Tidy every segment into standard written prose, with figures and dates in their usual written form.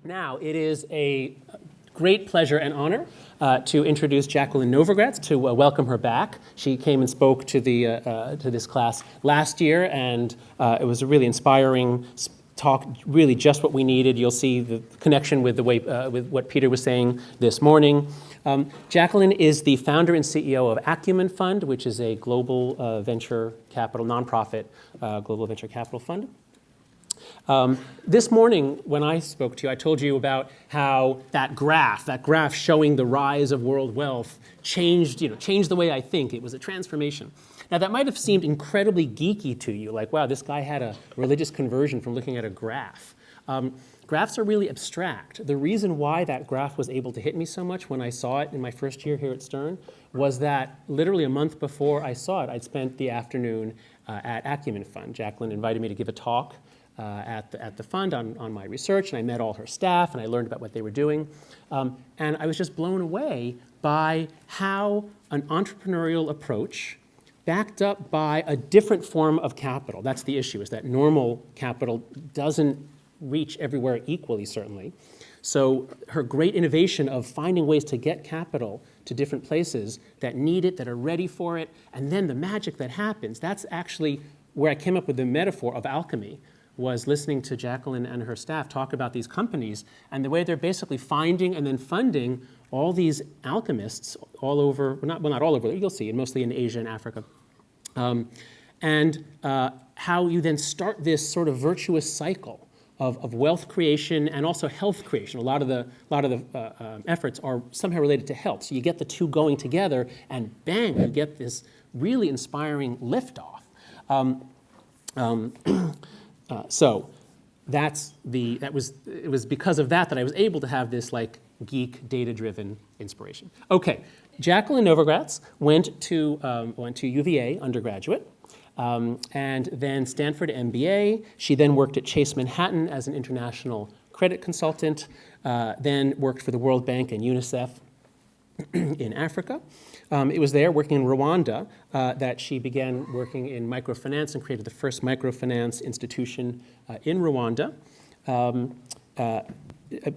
Now, it is a great pleasure and honor to introduce Jacqueline Novogratz, to welcome her back. She came and spoke to this class last year, and it was a really inspiring talk, really just what we needed. You'll see the connection with the way with what Peter was saying this morning. Jacqueline is the founder and CEO of Acumen Fund, which is a global venture capital, nonprofit global venture capital fund. This morning, when I spoke to you, I told you about how that graph showing the rise of world wealth changed the way I think. It was a transformation. Now, that might have seemed incredibly geeky to you, like, wow, this guy had a religious conversion from looking at a graph. Graphs are really abstract. The reason why that graph was able to hit me so much when I saw it in my first year here at Stern was that literally a month before I saw it, I'd spent the afternoon at Acumen Fund. Jacqueline invited me to give a talk at the fund on my research, and I met all her staff, and I learned about what they were doing. And I was just blown away by how an entrepreneurial approach backed up by a different form of capital. That's the issue, is that normal capital doesn't reach everywhere equally, certainly. So her great innovation of finding ways to get capital to different places that need it, that are ready for it, and then the magic that happens, that's actually where I came up with the metaphor of alchemy, was listening to Jacqueline and her staff talk about these companies and the way they're basically finding and then funding all these alchemists all over, not all over, you'll see, mostly in Asia and Africa. And how you then start this sort of virtuous cycle of wealth creation and also health creation. A lot of the efforts are somehow related to health. So you get the two going together, and bang, you get this really inspiring liftoff. So it was because of that I was able to have this like geek data-driven inspiration. Okay, Jacqueline Novogratz went to UVA undergraduate. And then Stanford MBA. She then worked at Chase Manhattan as an international credit consultant, then worked for the World Bank and UNICEF in Africa. It was there, working in Rwanda, that she began working in microfinance and created the first microfinance institution in Rwanda.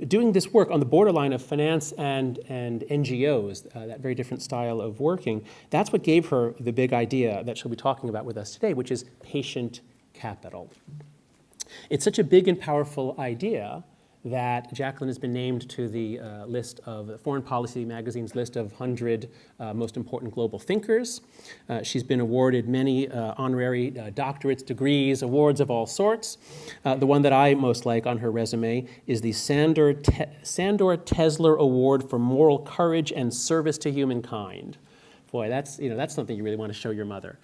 Doing this work on the borderline of finance and NGOs, that very different style of working, that's what gave her the big idea that she'll be talking about with us today, which is patient capital. It's such a big and powerful idea that Jacqueline has been named to the list of Foreign Policy Magazine's list of 100 most important global thinkers. She's been awarded many honorary doctorates, degrees, awards of all sorts. The one that I most like on her resume is the Sandor Tesler Award for Moral Courage and Service to Humankind. Boy, that's something you really want to show your mother.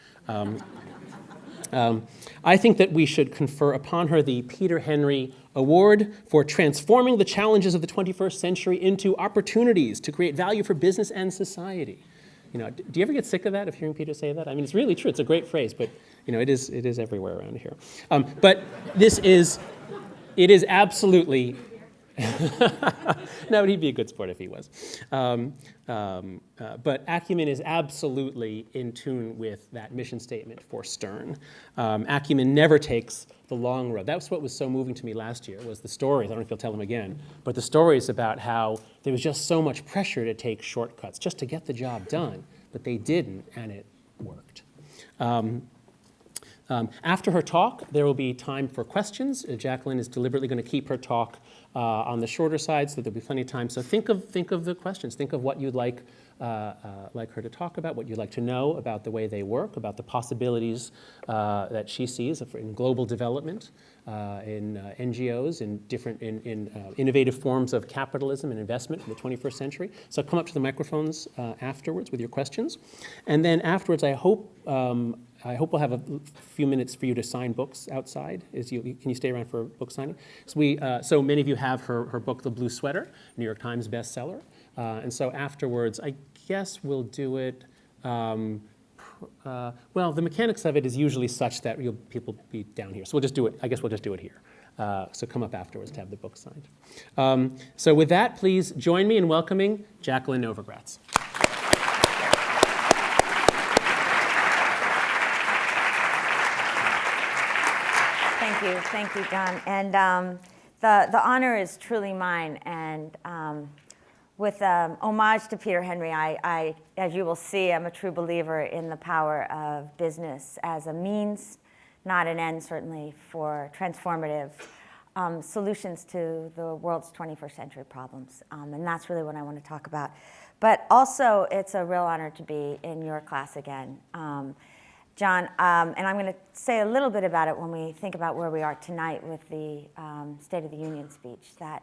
I think that we should confer upon her the Peter Henry Award for transforming the challenges of the 21st century into opportunities to create value for business and society. Do you ever get sick of that, of hearing Peter say that? I mean, it's really true. It's a great phrase, but it is everywhere around here. But it is absolutely. No, he'd be a good sport if he was. But Acumen is absolutely in tune with that mission statement for Stern. Acumen never takes the long road. That's what was so moving to me last year, was the stories. I don't know if you'll tell them again, but the stories about how there was just so much pressure to take shortcuts just to get the job done, but they didn't, and it worked. After her talk, there will be time for questions. Jacqueline is deliberately going to keep her talk on the shorter side, so there'll be plenty of time. So think of the questions. Think of what you'd like her to talk about, what you'd like to know about the way they work, about the possibilities that she sees in global development, in NGOs, in innovative forms of capitalism and investment in the 21st century. So come up to the microphones afterwards with your questions, and then afterwards, I hope we'll have a few minutes for you to sign books outside. Can you stay around for book signing? So many of you have her book, The Blue Sweater, New York Times bestseller. And so afterwards, I guess we'll do it. Well, the mechanics of it is usually such that people will be down here. So we'll just do it. I guess we'll just do it here. So come up afterwards to have the book signed. So with that, please join me in welcoming Jacqueline Novogratz. Thank you, John. And The honor is truly mine, and with homage to Peter Henry, I, as you will see, I'm a true believer in the power of business as a means, not an end, certainly, for transformative solutions to the world's 21st century problems. And that's really what I want to talk about. But also, it's a real honor to be in your class again. John, and I'm going to say a little bit about it when we think about where we are tonight with the State of the Union speech, that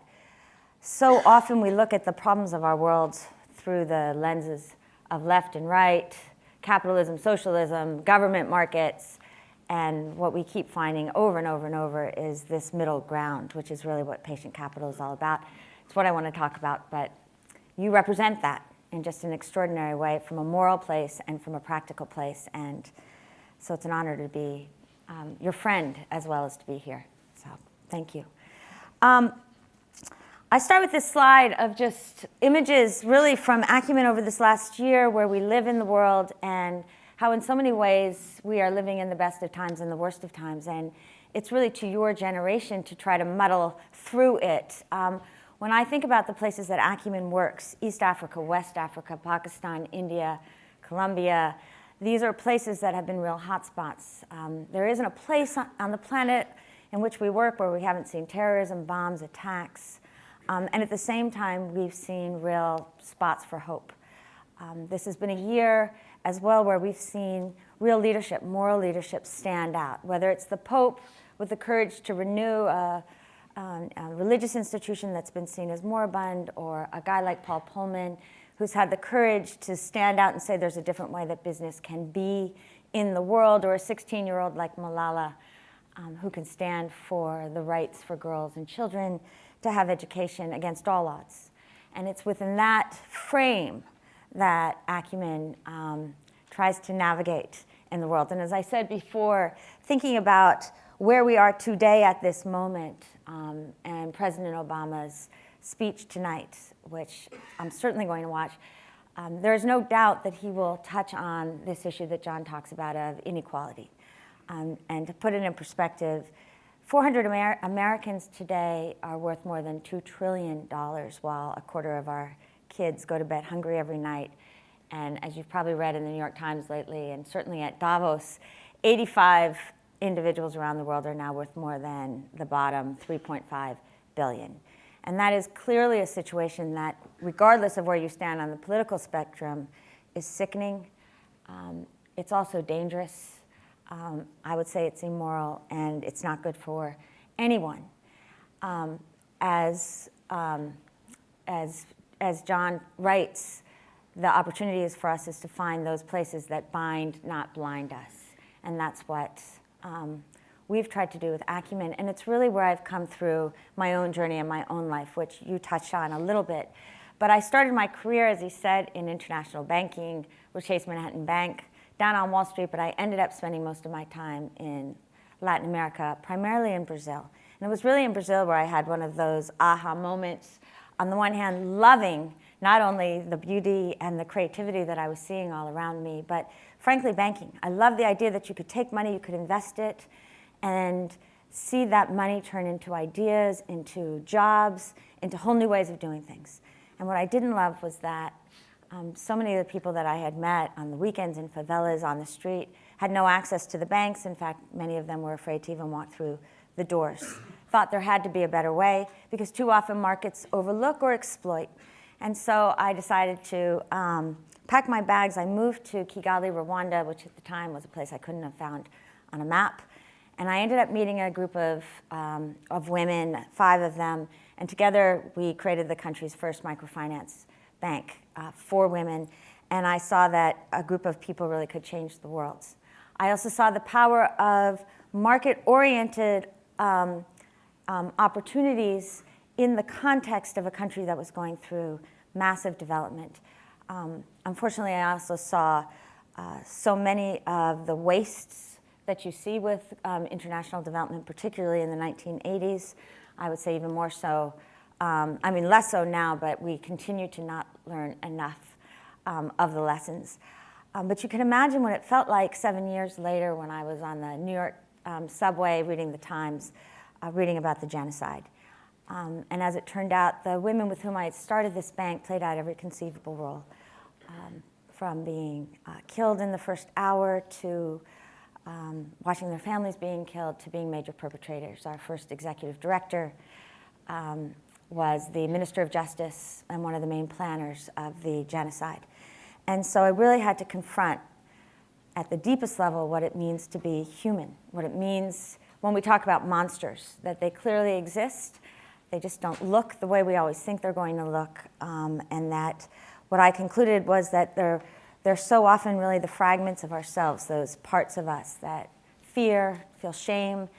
so often we look at the problems of our world through the lenses of left and right, capitalism, socialism, government markets, and what we keep finding over and over and over is this middle ground, which is really what patient capital is all about. It's what I want to talk about, but you represent that in just an extraordinary way from a moral place and from a practical place, and so it's an honor to be your friend as well as to be here. So thank you. I start with this slide of just images really from Acumen over this last year, where we live in the world and how in so many ways we are living in the best of times and the worst of times. And it's really to your generation to try to muddle through it. When I think about the places that Acumen works, East Africa, West Africa, Pakistan, India, Colombia, these are places that have been real hotspots. There isn't a place on the planet in which we work where we haven't seen terrorism, bombs, attacks. And at the same time, we've seen real spots for hope. This has been a year as well where we've seen real leadership, moral leadership stand out, whether it's the Pope with the courage to renew a religious institution that's been seen as moribund, or a guy like Paul Pullman who's had the courage to stand out and say there's a different way that business can be in the world, or a 16-year-old like Malala who can stand for the rights for girls and children to have education against all odds. And it's within that frame that Acumen tries to navigate in the world. And as I said before, thinking about where we are today at this moment, and President Obama's speech tonight, which I'm certainly going to watch, there's no doubt that he will touch on this issue that John talks about of inequality. And to put it in perspective, 400 Americans today are worth more than $2 trillion, while a quarter of our kids go to bed hungry every night. And as you've probably read in the New York Times lately, and certainly at Davos, 85 individuals around the world are now worth more than the bottom 3.5 billion. And that is clearly a situation that, regardless of where you stand on the political spectrum, is sickening. It's also dangerous. I would say it's immoral, and it's not good for anyone. As John writes, the opportunity is for us is to find those places that bind, not blind us. And that's what we've tried to do with Acumen. And it's really where I've come through my own journey and my own life, which you touched on a little bit. But I started my career, as he said, in international banking with Chase Manhattan Bank, down on Wall Street, but I ended up spending most of my time in Latin America, primarily in Brazil. And it was really in Brazil where I had one of those aha moments. On the one hand, loving not only the beauty and the creativity that I was seeing all around me, but frankly, banking. I love the idea that you could take money, you could invest it, and see that money turn into ideas, into jobs, into whole new ways of doing things. And what I didn't love was that so many of the people that I had met on the weekends in favelas, on the street, had no access to the banks. In fact, many of them were afraid to even walk through the doors. Thought there had to be a better way, because too often markets overlook or exploit. And so I decided to pack my bags. I moved to Kigali, Rwanda, which at the time was a place I couldn't have found on a map. And I ended up meeting a group of women, 5 of them, and together we created the country's first microfinance bank for women. And I saw that a group of people really could change the world. I also saw the power of market-oriented opportunities in the context of a country that was going through massive development. Unfortunately, I also saw so many of the wastes that you see with international development, particularly in the 1980s. I would say even more so, less so now, but we continue to not learn enough of the lessons. But you can imagine what it felt like 7 years later when I was on the New York subway reading the Times, reading about the genocide. And as it turned out, the women with whom I had started this bank played out every conceivable role, from being killed in the first hour to watching their families being killed to being major perpetrators. Our first executive director was the Minister of Justice and one of the main planners of the genocide. And so I really had to confront at the deepest level what it means to be human, what it means when we talk about monsters, that they clearly exist. They just don't look the way we always think they're going to look, and that what I concluded was that they're so often really the fragments of ourselves, those parts of us that fear, feel shame,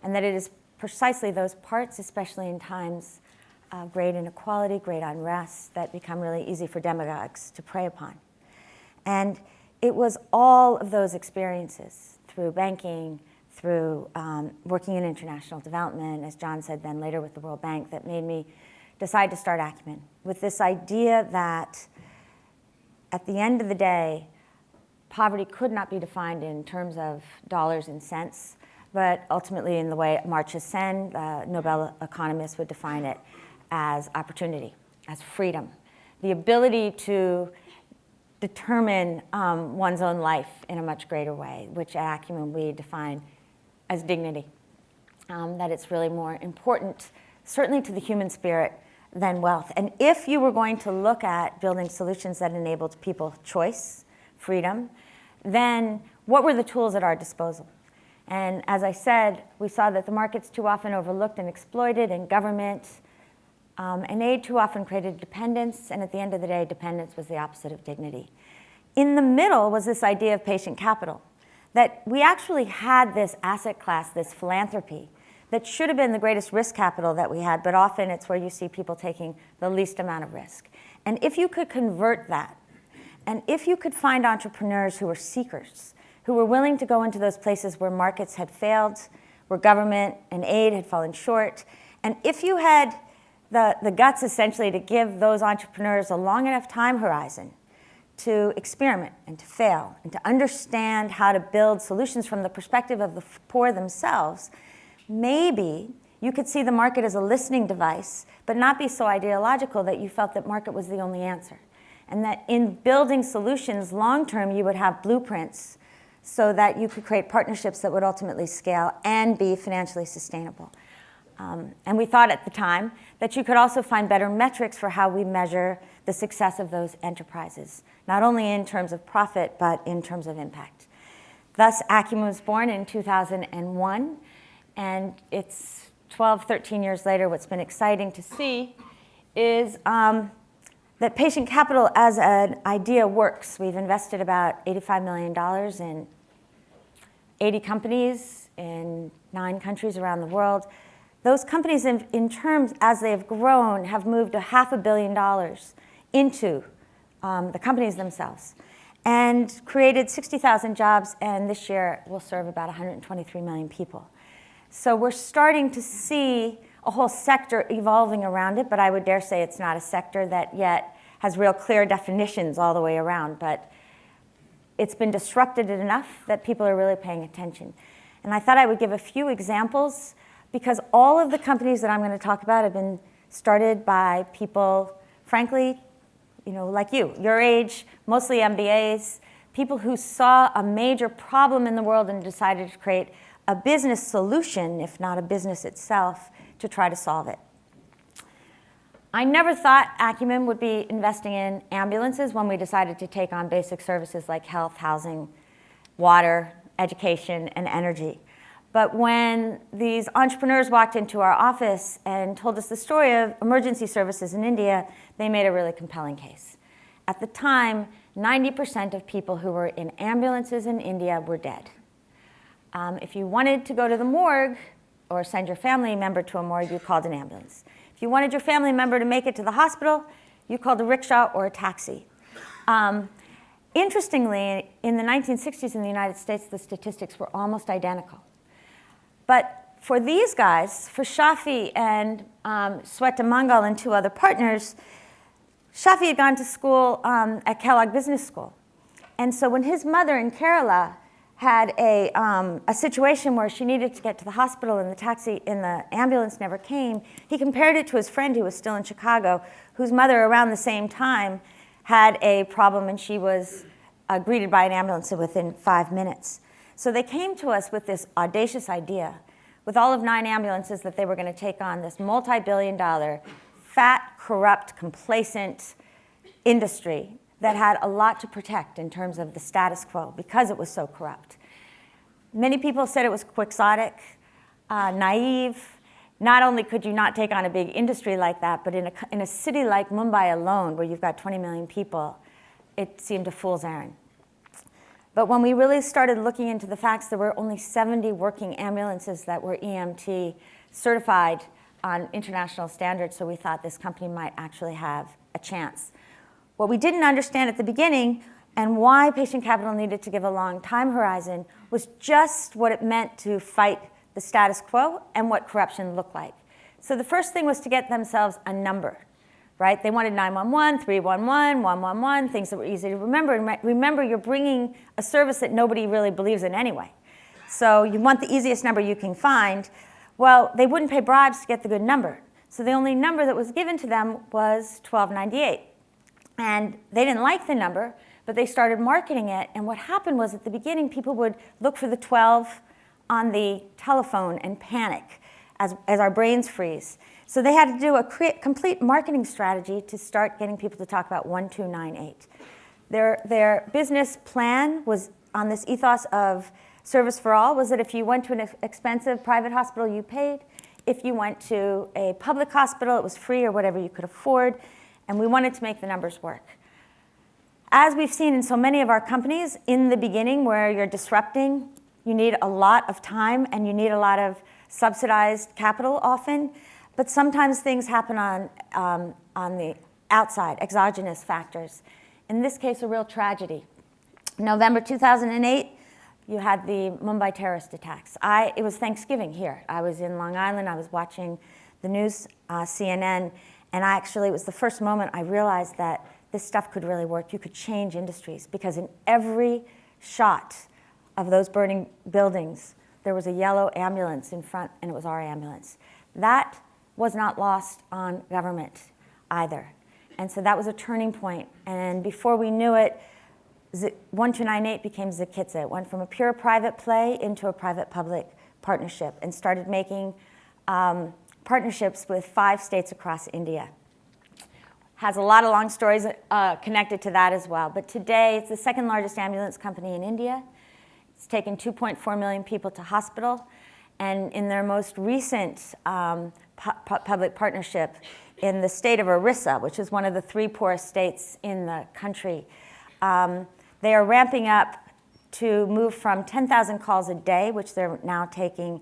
and that it is precisely those parts, especially in times of great inequality, great unrest, that become really easy for demagogues to prey upon. And it was all of those experiences through banking, through working in international development, as John said then later with the World Bank, that made me decide to start Acumen, with this idea that at the end of the day, poverty could not be defined in terms of dollars and cents, but ultimately in the way Amartya Sen, the Nobel economist, would define it as opportunity, as freedom, the ability to determine one's own life in a much greater way, which at Acumen we define as dignity. That it's really more important, certainly to the human spirit, than wealth. And if you were going to look at building solutions that enabled people choice, freedom, then what were the tools at our disposal? And as I said, we saw that the market's too often overlooked and exploited, and government and aid too often created dependence, and at the end of the day, dependence was the opposite of dignity. In the middle was this idea of patient capital, that we actually had this asset class, this philanthropy, that should have been the greatest risk capital that we had, but often it's where you see people taking the least amount of risk. And if you could convert that, and if you could find entrepreneurs who were seekers, who were willing to go into those places where markets had failed, where government and aid had fallen short, and if you had the guts essentially to give those entrepreneurs a long enough time horizon to experiment and to fail and to understand how to build solutions from the perspective of the poor themselves, maybe you could see the market as a listening device, but not be so ideological that you felt that market was the only answer. And that in building solutions long-term, you would have blueprints so that you could create partnerships that would ultimately scale and be financially sustainable. And we thought at the time that you could also find better metrics for how we measure the success of those enterprises, not only in terms of profit, but in terms of impact. Thus, Acumen was born in 2001, and it's 12, 13 years later. What's been exciting to see is that patient capital as an idea works. We've invested about $85 million in 80 companies in 9 countries around the world. Those companies, in terms, as they have grown, have moved $500 million into the companies themselves and created 60,000 jobs, and this year will serve about 123 million people. So we're starting to see a whole sector evolving around it, but I would dare say it's not a sector that yet has real clear definitions all the way around, but it's been disrupted enough that people are really paying attention. And I thought I would give a few examples, because all of the companies that I'm going to talk about have been started by people, frankly, like you, your age, mostly MBAs, people who saw a major problem in the world and decided to create a business solution, if not a business itself, to try to solve it. I never thought Acumen would be investing in ambulances when we decided to take on basic services like health, housing, water, education, and energy. But when these entrepreneurs walked into our office and told us the story of emergency services in India, they made a really compelling case. At the time, 90% of people who were in ambulances in India were dead. If you wanted to go to the morgue or send your family member to a morgue, you called an ambulance. If you wanted your family member to make it to the hospital, you called a rickshaw or a taxi. Interestingly, in the 1960s in the United States, the statistics were almost identical. But for these guys, for Shafi and Sweta Mangal and 2 other partners, Shafi had gone to school at Kellogg Business School. And so when his mother in Kerala had a situation where she needed to get to the hospital and the ambulance never came, he compared it to his friend who was still in Chicago, whose mother around the same time had a problem and she was greeted by an ambulance within 5 minutes. So they came to us with this audacious idea, with all of 9 ambulances, that they were going to take on this multi-billion-dollar, fat, corrupt, complacent industry that had a lot to protect in terms of the status quo because it was so corrupt. Many people said it was quixotic, naive. Not only could you not take on a big industry like that, but in a city like Mumbai alone, where you've got 20 million people, it seemed a fool's errand. But when we really started looking into the facts, there were only 70 working ambulances that were EMT certified on international standards, so we thought this company might actually have a chance. What we didn't understand at the beginning, and why patient capital needed to give a long time horizon, was just what it meant to fight the status quo and what corruption looked like. So the first thing was to get themselves a number, right? They wanted 911, 311, 111, things that were easy to remember. And remember, you're bringing a service that nobody really believes in anyway. So you want the easiest number you can find. Well, they wouldn't pay bribes to get the good number. So the only number that was given to them was 1298. And they didn't like the number, but they started marketing it. And what happened was, at the beginning, people would look for the 12 on the telephone and panic as our brains freeze. So they had to do a complete marketing strategy to start getting people to talk about 1298. Their business plan was on this ethos of service for all, was that if you went to an expensive private hospital, you paid. If you went to a public hospital, it was free or whatever you could afford. And we wanted to make the numbers work. As we've seen in so many of our companies, in the beginning where you're disrupting, you need a lot of time and you need a lot of subsidized capital often. But sometimes things happen on the outside, exogenous factors. In this case, a real tragedy. November 2008, you had the Mumbai terrorist attacks. It was Thanksgiving here. I was in Long Island. I was watching the news, CNN, and it was the first moment I realized that this stuff could really work. You could change industries, because in every shot of those burning buildings, there was a yellow ambulance in front, and it was our ambulance. That was not lost on government either. And so that was a turning point. And before we knew it, 1298 became Ziqitza. It went from a pure private play into a private-public partnership and started making partnerships with 5 states across India. Has a lot of long stories connected to that as well. But today, it's the second largest ambulance company in India. It's taken 2.4 million people to hospital. And in their most recent public partnership in the state of Orissa, which is one of the 3 poorest states in the country, they are ramping up to move from 10,000 calls a day, which they're now taking,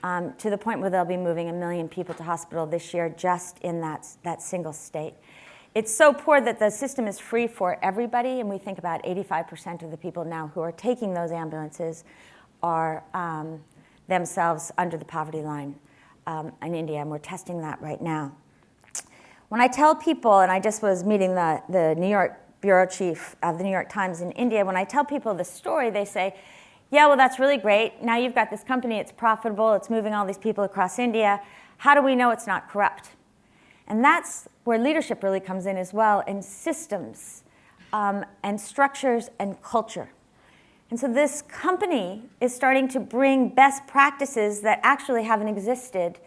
to the point where they'll be moving 1 million people to hospital this year just in that single state. It's so poor that the system is free for everybody, and we think about 85% of the people now who are taking those ambulances are themselves under the poverty line in India, and we're testing that right now. When I tell people, and I just was meeting the New York bureau chief of the New York Times in India, when I tell people the story, they say, yeah, well, that's really great. Now you've got this company, it's profitable, it's moving all these people across India. How do we know it's not corrupt? And that's where leadership really comes in as well, and systems and structures and culture. And so this company is starting to bring best practices that actually haven't existed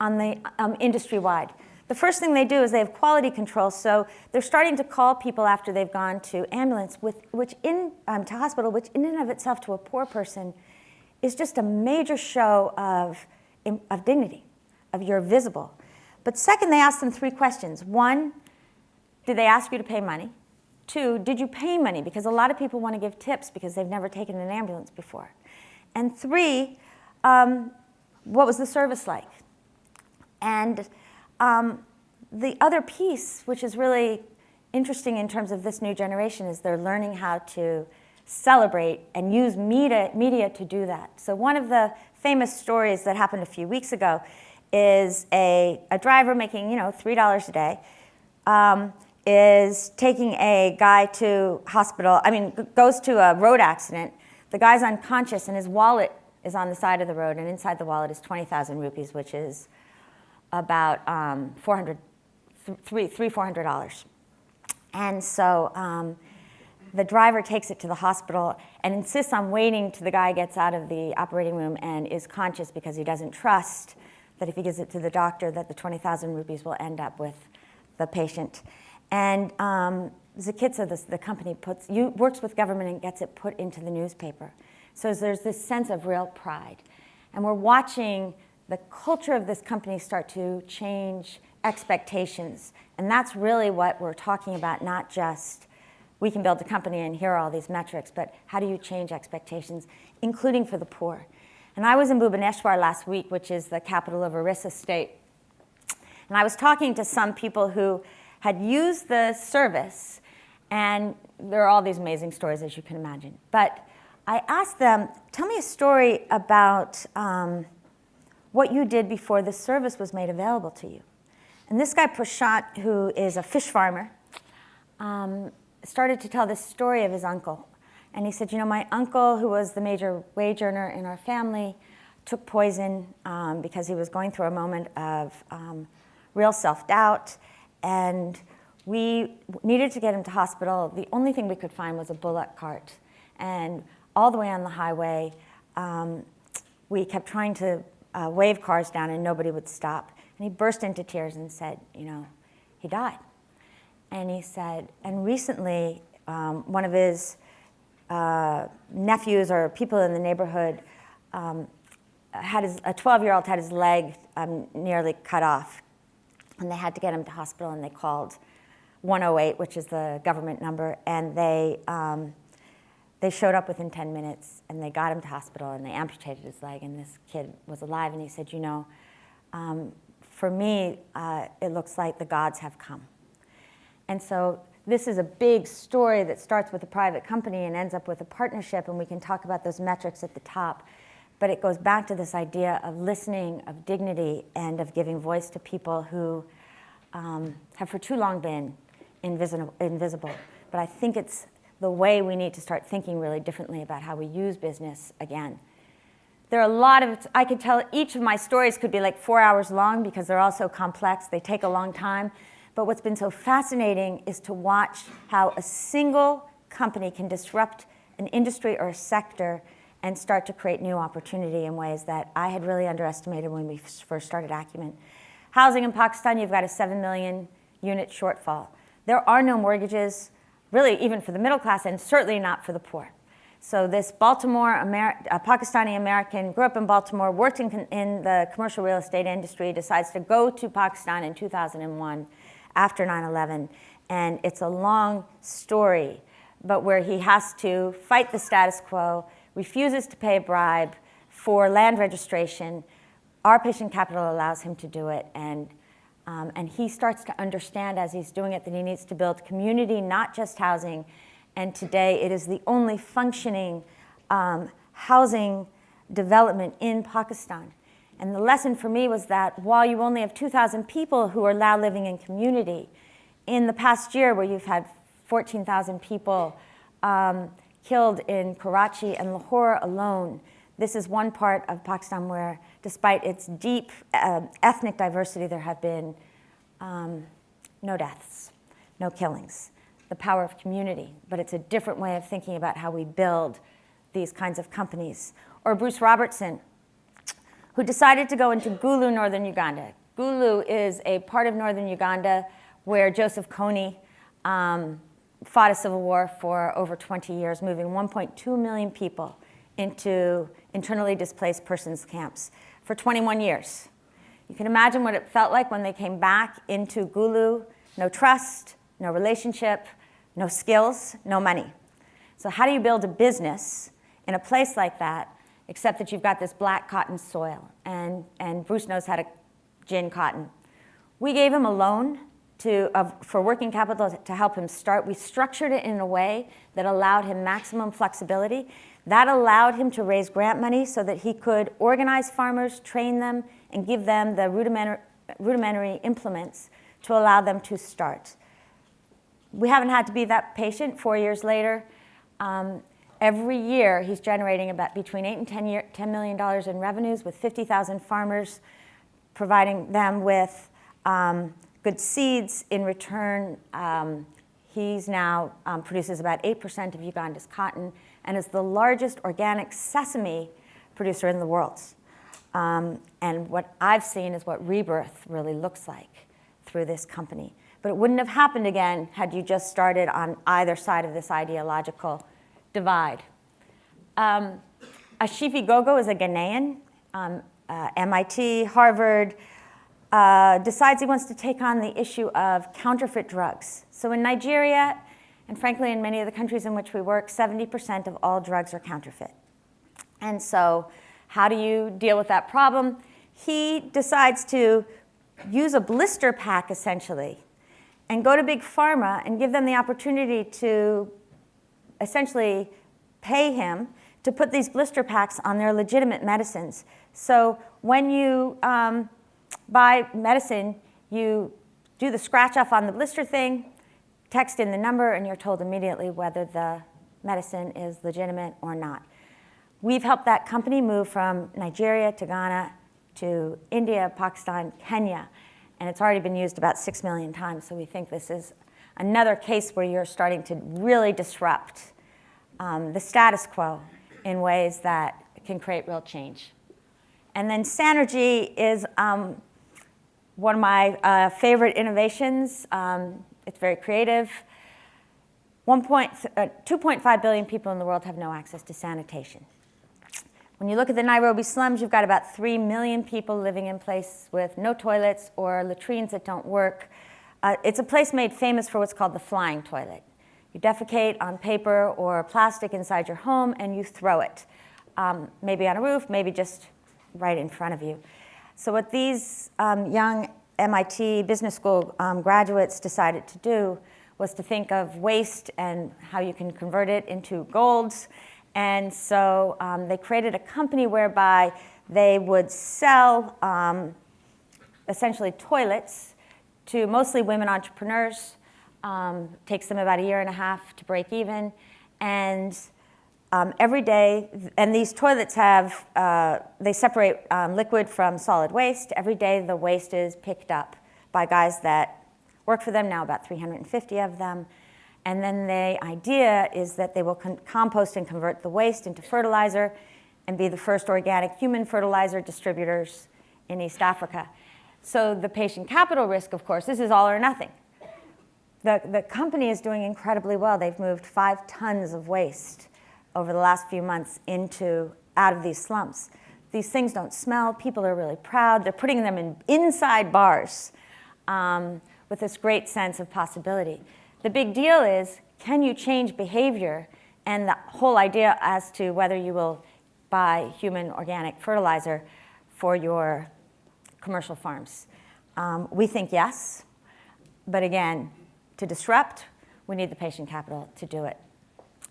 on the industry-wide. The first thing they do is they have quality control, so they're starting to call people after they've gone to ambulance, to hospital, which in and of itself to a poor person is just a major show of dignity, of you're visible. But second, they ask them 3 questions. 1, did they ask you to pay money? 2, did you pay money? Because a lot of people want to give tips because they've never taken an ambulance before. And 3, what was the service like? And the other piece, which is really interesting in terms of this new generation, is they're learning how to celebrate and use media to do that. So one of the famous stories that happened a few weeks ago is a driver making, $3 a day, is taking a guy to hospital, goes to a road accident. the guy's unconscious and his wallet is on the side of the road, and inside the wallet is 20,000 rupees, which is about $400. And so the driver takes it to the hospital and insists on waiting till the guy gets out of the operating room and is conscious, because he doesn't trust that if he gives it to the doctor that the 20,000 rupees will end up with the patient. And Ziqitza, the company, works with government and gets it put into the newspaper. So there's this sense of real pride. And we're watching the culture of this company start to change expectations. And that's really what we're talking about, not just we can build a company and here are all these metrics, but how do you change expectations, including for the poor? And I was in Bhubaneswar last week, which is the capital of Orissa state. And I was talking to some people who had used the service, and there are all these amazing stories, as you can imagine. But I asked them, tell me a story about what you did before the service was made available to you. And this guy, Prashant, who is a fish farmer, started to tell this story of his uncle. And he said, you know, my uncle, who was the major wage earner in our family, took poison because he was going through a moment of real self-doubt. And we needed to get him to hospital. The only thing we could find was a bullock cart. And all the way on the highway, we kept trying to wave cars down and nobody would stop. And he burst into tears and said, you know, he died. And he said, and recently, one of his nephews or people in the neighborhood had a 12-year-old had his leg nearly cut off. And they had to get him to hospital, and they called 108, which is the government number, and they showed up within 10 minutes, and they got him to hospital, and they amputated his leg, and this kid was alive. And he said, you know, for me, it looks like the gods have come. And so this is a big story that starts with a private company and ends up with a partnership, and we can talk about those metrics at the top. But it goes back to this idea of listening, of dignity, and of giving voice to people who have for too long been invisible. But I think it's the way we need to start thinking really differently about how we use business again. There are a lot of, I could tell each of my stories could be like 4 hours long because they're all so complex, they take a long time. But what's been so fascinating is to watch how a single company can disrupt an industry or a sector and start to create new opportunity in ways that I had really underestimated when we first started Acumen. Housing in Pakistan, you've got a 7 million unit shortfall. There are no mortgages, really even for the middle class, and certainly not for the poor. So this Pakistani American, grew up in Baltimore, worked in the commercial real estate industry, decides to go to Pakistan in 2001 after 9/11. And it's a long story, but where he has to fight the status quo, refuses to pay a bribe for land registration. Our patient capital allows him to do it, and he starts to understand as he's doing it that he needs to build community, not just housing. And today it is the only functioning housing development in Pakistan. And the lesson for me was that while you only have 2,000 people who are now living in community, in the past year where you've had 14,000 people killed in Karachi and Lahore alone, this is one part of Pakistan where, despite its deep ethnic diversity, there have been no deaths, no killings. The power of community, but it's a different way of thinking about how we build these kinds of companies. Or Bruce Robertson, who decided to go into Gulu, northern Uganda. Gulu is a part of northern Uganda where Joseph Kony fought a civil war for over 20 years, moving 1.2 million people into internally displaced persons camps for 21 years. You can imagine what it felt like when they came back into Gulu. No trust, no relationship, no skills, no money. So how do you build a business in a place like that, except that you've got this black cotton soil? And Bruce knows how to gin cotton. We gave him a loan for working capital to help him start. We structured it in a way that allowed him maximum flexibility. That allowed him to raise grant money so that he could organize farmers, train them, and give them the rudimentary implements to allow them to start. We haven't had to be that patient 4 years later. Every year, he's generating about between $8 and $10 million in revenues with 50,000 farmers, providing them with good seeds. In return, he's now produces about 8% of Uganda's cotton and is the largest organic sesame producer in the world. And what I've seen is what rebirth really looks like through this company. But it wouldn't have happened again had you just started on either side of this ideological divide. Ashifi Gogo is a Ghanaian, MIT, Harvard, decides he wants to take on the issue of counterfeit drugs. So in Nigeria, and frankly in many of the countries in which we work, 70% of all drugs are counterfeit. And so how do you deal with that problem? He decides to use a blister pack, essentially, and go to Big Pharma and give them the opportunity to essentially pay him to put these blister packs on their legitimate medicines. So when you buy medicine, you do the scratch off on the blister thing, text in the number, and you're told immediately whether the medicine is legitimate or not. We've helped that company move from Nigeria to Ghana to India, Pakistan, Kenya, and it's already been used about 6 million times. So we think this is another case where you're starting to really disrupt the status quo in ways that can create real change. And then Sanergy is one of my favorite innovations. It's very creative. 2.5 billion people in the world have no access to sanitation. When you look at the Nairobi slums, you've got about 3 million people living in places with no toilets or latrines that don't work. It's a place made famous for what's called the flying toilet. You defecate on paper or plastic inside your home and you throw it, maybe on a roof, maybe just right in front of you. So what these young MIT Business School graduates decided to do was to think of waste and how you can convert it into gold. And so they created a company whereby they would sell essentially toilets to mostly women entrepreneurs. Takes them about 1.5 years to break even. And every day, and these toilets have, they separate liquid from solid waste. Every day the waste is picked up by guys that work for them, now about 350 of them. And then the idea is that they will compost and convert the waste into fertilizer and be the first organic human fertilizer distributors in East Africa. So the patient capital risk, of course, this is all or nothing. The company is doing incredibly well. They've moved 5 tons of waste over the last few months out of these slums. These things don't smell. People are really proud. They're putting them inside bars with this great sense of possibility. The big deal is, can you change behavior? And the whole idea as to whether you will buy human organic fertilizer for your commercial farms. We think yes, but again, to disrupt, we need the patient capital to do it.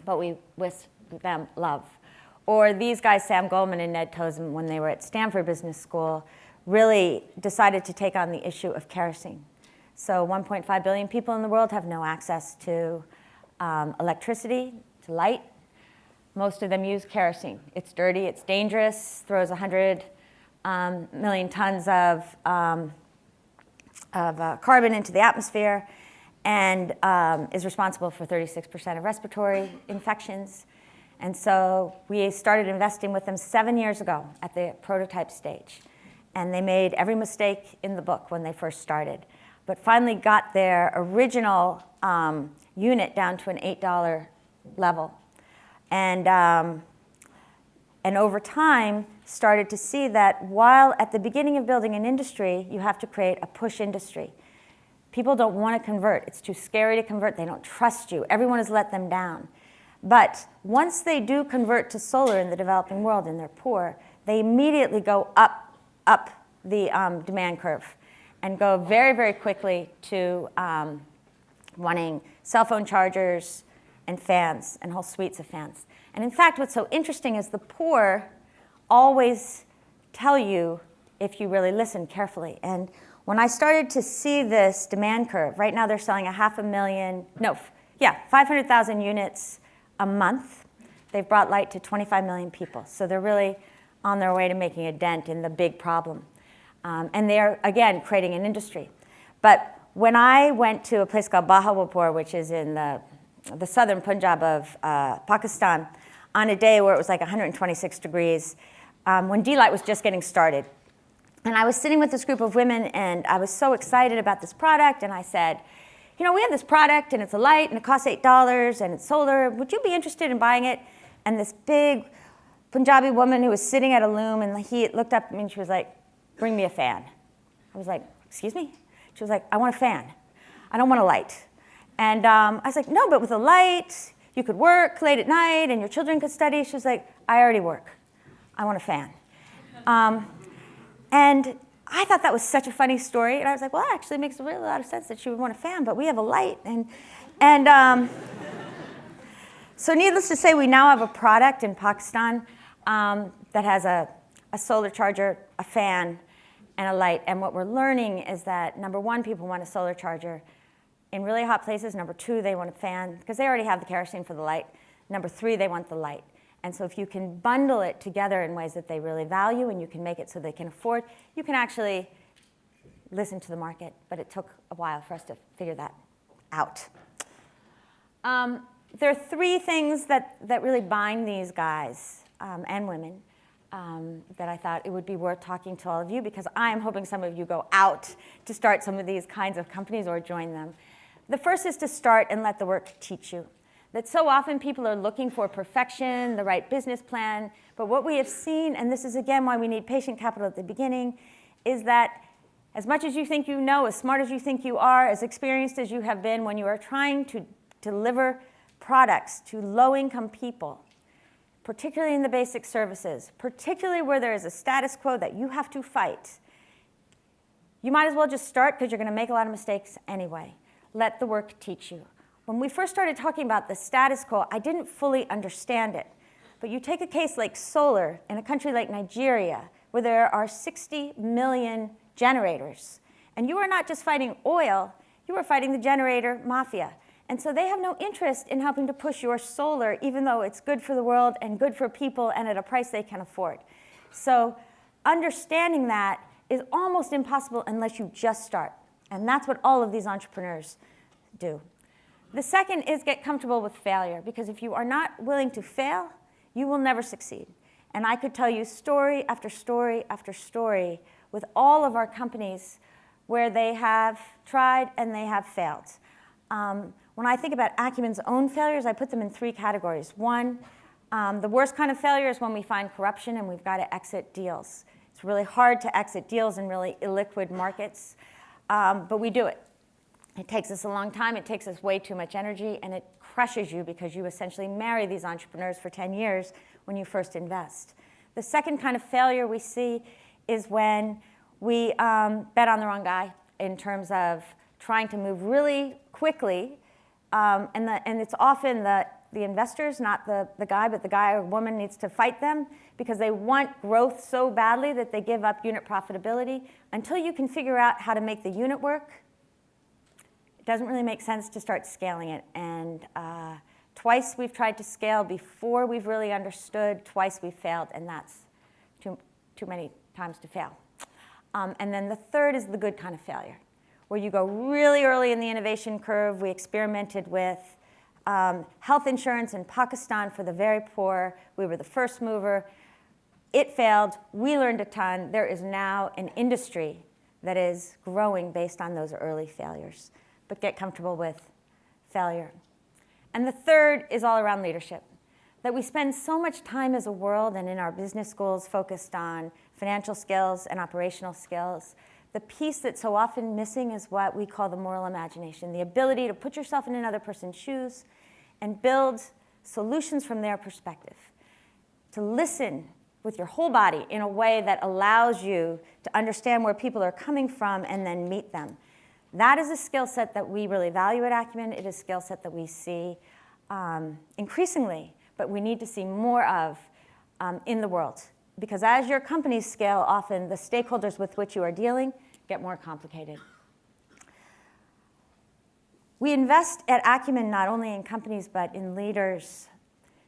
But we wish them love. Or these guys, Sam Goldman and Ned Tozem, when they were at Stanford Business School, really decided to take on the issue of kerosene. So 1.5 billion people in the world have no access to electricity, to light. Most of them use kerosene. It's dirty, it's dangerous, throws 100 million tons of carbon into the atmosphere, and is responsible for 36% of respiratory infections. And so we started investing with them 7 years ago at the prototype stage. And they made every mistake in the book when they first started, but finally got their original unit down to an $8 level. And over time, started to see that while at the beginning of building an industry, you have to create a push industry. People don't want to convert. It's too scary to convert. They don't trust you. Everyone has let them down. But once they do convert to solar in the developing world and they're poor, they immediately go up the demand curve and go very, very quickly to wanting cell phone chargers and fans and whole suites of fans. And in fact, what's so interesting is the poor always tell you if you really listen carefully. And when I started to see this demand curve, right now they're selling 500,000 units a month. they've brought light to 25 million people. So they're really on their way to making a dent in the big problem. And they're, again, creating an industry. But when I went to a place called Bahawalpur, which is in the southern Punjab of Pakistan, on a day where it was like 126 degrees, when D-Light was just getting started. And I was sitting with this group of women, and I was so excited about this product, and I said, you know, we have this product, and it's a light, and it costs $8, and it's solar. Would you be interested in buying it? And this big Punjabi woman who was sitting at a loom in the heat looked up at me, and she was like, bring me a fan. I was like, excuse me? She was like, I want a fan. I don't want a light. And I was like, no, but with a light, you could work late at night, and your children could study. She was like, I already work. I want a fan. And I thought that was such a funny story. And I was like, well, that actually makes a really lot of sense that she would want a fan, but we have a light. So needless to say, we now have a product in Pakistan that has a solar charger, a fan, and a light. And what we're learning is that, number one, people want a solar charger in really hot places. Number two, they want a fan, because they already have the kerosene for the light. Number three, they want the light. And so if you can bundle it together in ways that they really value, and you can make it so they can afford, you can actually listen to the market. But it took a while for us to figure that out. There are three things that really bind these guys and women that I thought it would be worth talking to all of you, because I'm hoping some of you go out to start some of these kinds of companies or join them. The first is to start and let the work teach you. That so often people are looking for perfection, the right business plan, but what we have seen, and this is again why we need patient capital at the beginning, is that as much as you think you know, as smart as you think you are, as experienced as you have been, when you are trying to deliver products to low-income people, particularly in the basic services, particularly where there is a status quo that you have to fight, you might as well just start, because you're going to make a lot of mistakes anyway. Let the work teach you. When we first started talking about the status quo, I didn't fully understand it. But you take a case like solar in a country like Nigeria, where there are 60 million generators, and you are not just fighting oil, you are fighting the generator mafia. And so they have no interest in helping to push your solar, even though it's good for the world and good for people and at a price they can afford. So understanding that is almost impossible unless you just start. And that's what all of these entrepreneurs do. The second is get comfortable with failure, because if you are not willing to fail, you will never succeed. And I could tell you story after story after story with all of our companies where they have tried and they have failed. When I think about Acumen's own failures, I put them in three categories. One, the worst kind of failure is when we find corruption and we've got to exit deals. It's really hard to exit deals in really illiquid markets, but we do it. It takes us a long time, it takes us way too much energy, and it crushes you because you essentially marry these entrepreneurs for 10 years when you first invest. The second kind of failure we see is when we bet on the wrong guy in terms of trying to move really quickly, and it's often the investors, not the guy, but the guy or woman needs to fight them because they want growth so badly that they give up unit profitability. Until you can figure out how to make the unit work, it doesn't really make sense to start scaling it. And twice we've tried to scale before we've really understood. Twice we've failed, and that's too many times to fail. And then the third is the good kind of failure, where you go really early in the innovation curve. We experimented with health insurance in Pakistan for the very poor. We were the first mover. It failed. We learned a ton. There is now an industry that is growing based on those early failures. But get comfortable with failure. And the third is all around leadership. That we spend so much time as a world and in our business schools focused on financial skills and operational skills. The piece that's so often missing is what we call the moral imagination, the ability to put yourself in another person's shoes and build solutions from their perspective. To listen with your whole body in a way that allows you to understand where people are coming from and then meet them. That is a skill set that we really value at Acumen. It is a skill set that we see increasingly, but we need to see more of in the world. Because as your companies scale, often the stakeholders with which you are dealing get more complicated. We invest at Acumen not only in companies, but in leaders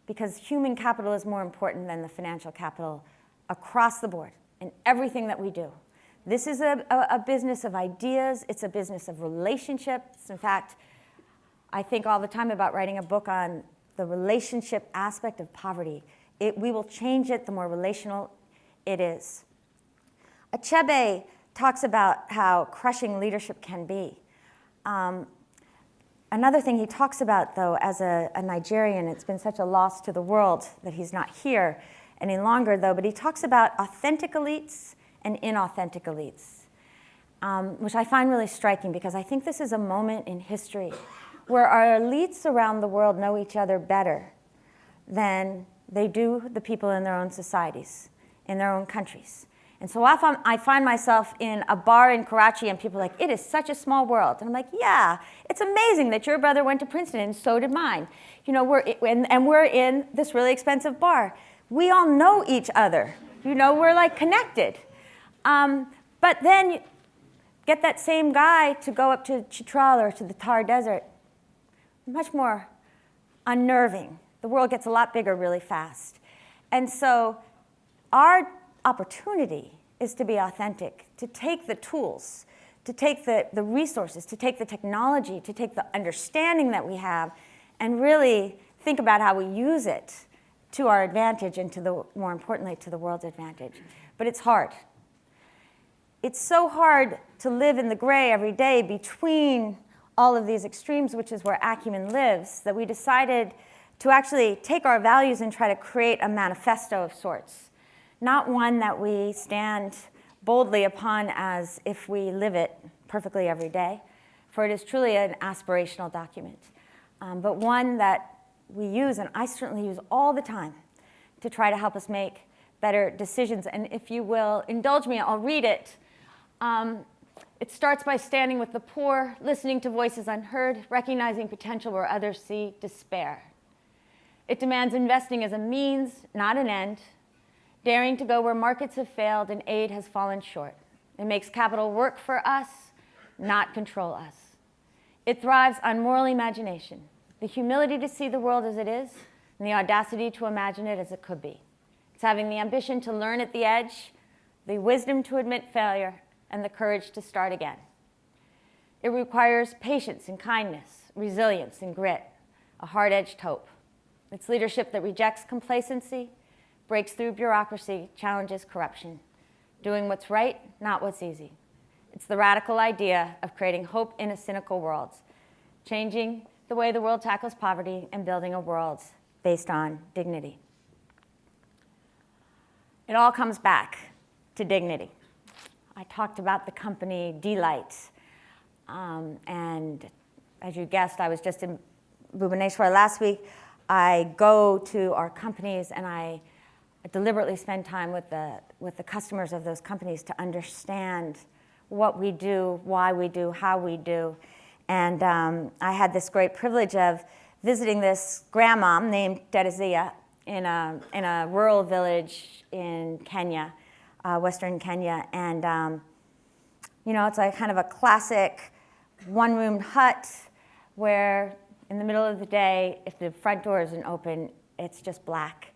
because human capital is more important than the financial capital across the board in everything that we do. This is a business of ideas. It's a business of relationships. In fact, I think all the time about writing a book on the relationship aspect of poverty. We will change it the more relational it is. Achebe talks about how crushing leadership can be. Another thing he talks about, though, as a Nigerian, it's been such a loss to the world that he's not here any longer, though, but he talks about authentic elites and inauthentic elites, which I find really striking because I think this is a moment in history where our elites around the world know each other better than they do the people in their own societies, in their own countries. And so often I find myself in a bar in Karachi and people are like, it is such a small world. And I'm like, yeah, it's amazing that your brother went to Princeton and so did mine. You know, we're in this really expensive bar. We all know each other. You know, we're like connected. But then get that same guy to go up to Chitral or to the Thar Desert. Much more unnerving. The world gets a lot bigger really fast. And so our opportunity is to be authentic, to take the tools, to take the resources, to take the technology, to take the understanding that we have, and really think about how we use it to our advantage and more importantly, to the world's advantage. But it's hard. It's so hard to live in the gray every day between all of these extremes, which is where Acumen lives, that we decided to actually take our values and try to create a manifesto of sorts. Not one that we stand boldly upon as if we live it perfectly every day, for it is truly an aspirational document, but one that we use, and I certainly use all the time, to try to help us make better decisions. And if you will indulge me, I'll read it. It starts by standing with the poor, listening to voices unheard, recognizing potential where others see despair. It demands investing as a means, not an end, daring to go where markets have failed and aid has fallen short. It makes capital work for us, not control us. It thrives on moral imagination, the humility to see the world as it is, and the audacity to imagine it as it could be. It's having the ambition to learn at the edge, the wisdom to admit failure, and the courage to start again. It requires patience and kindness, resilience and grit, a hard-edged hope. It's leadership that rejects complacency, breaks through bureaucracy, challenges corruption, doing what's right, not what's easy. It's the radical idea of creating hope in a cynical world, changing the way the world tackles poverty and building a world based on dignity. It all comes back to dignity. I talked about the company Delight, and as you guessed, I was just in Bhubaneswar last week. I go to our companies and I deliberately spend time with the customers of those companies to understand what we do, why we do, how we do. And I had this great privilege of visiting this grandmom named Teresia in a rural village in Kenya, Western Kenya. And you know, it's like kind of a classic one-room hut where in the middle of the day, if the front door isn't open, it's just black.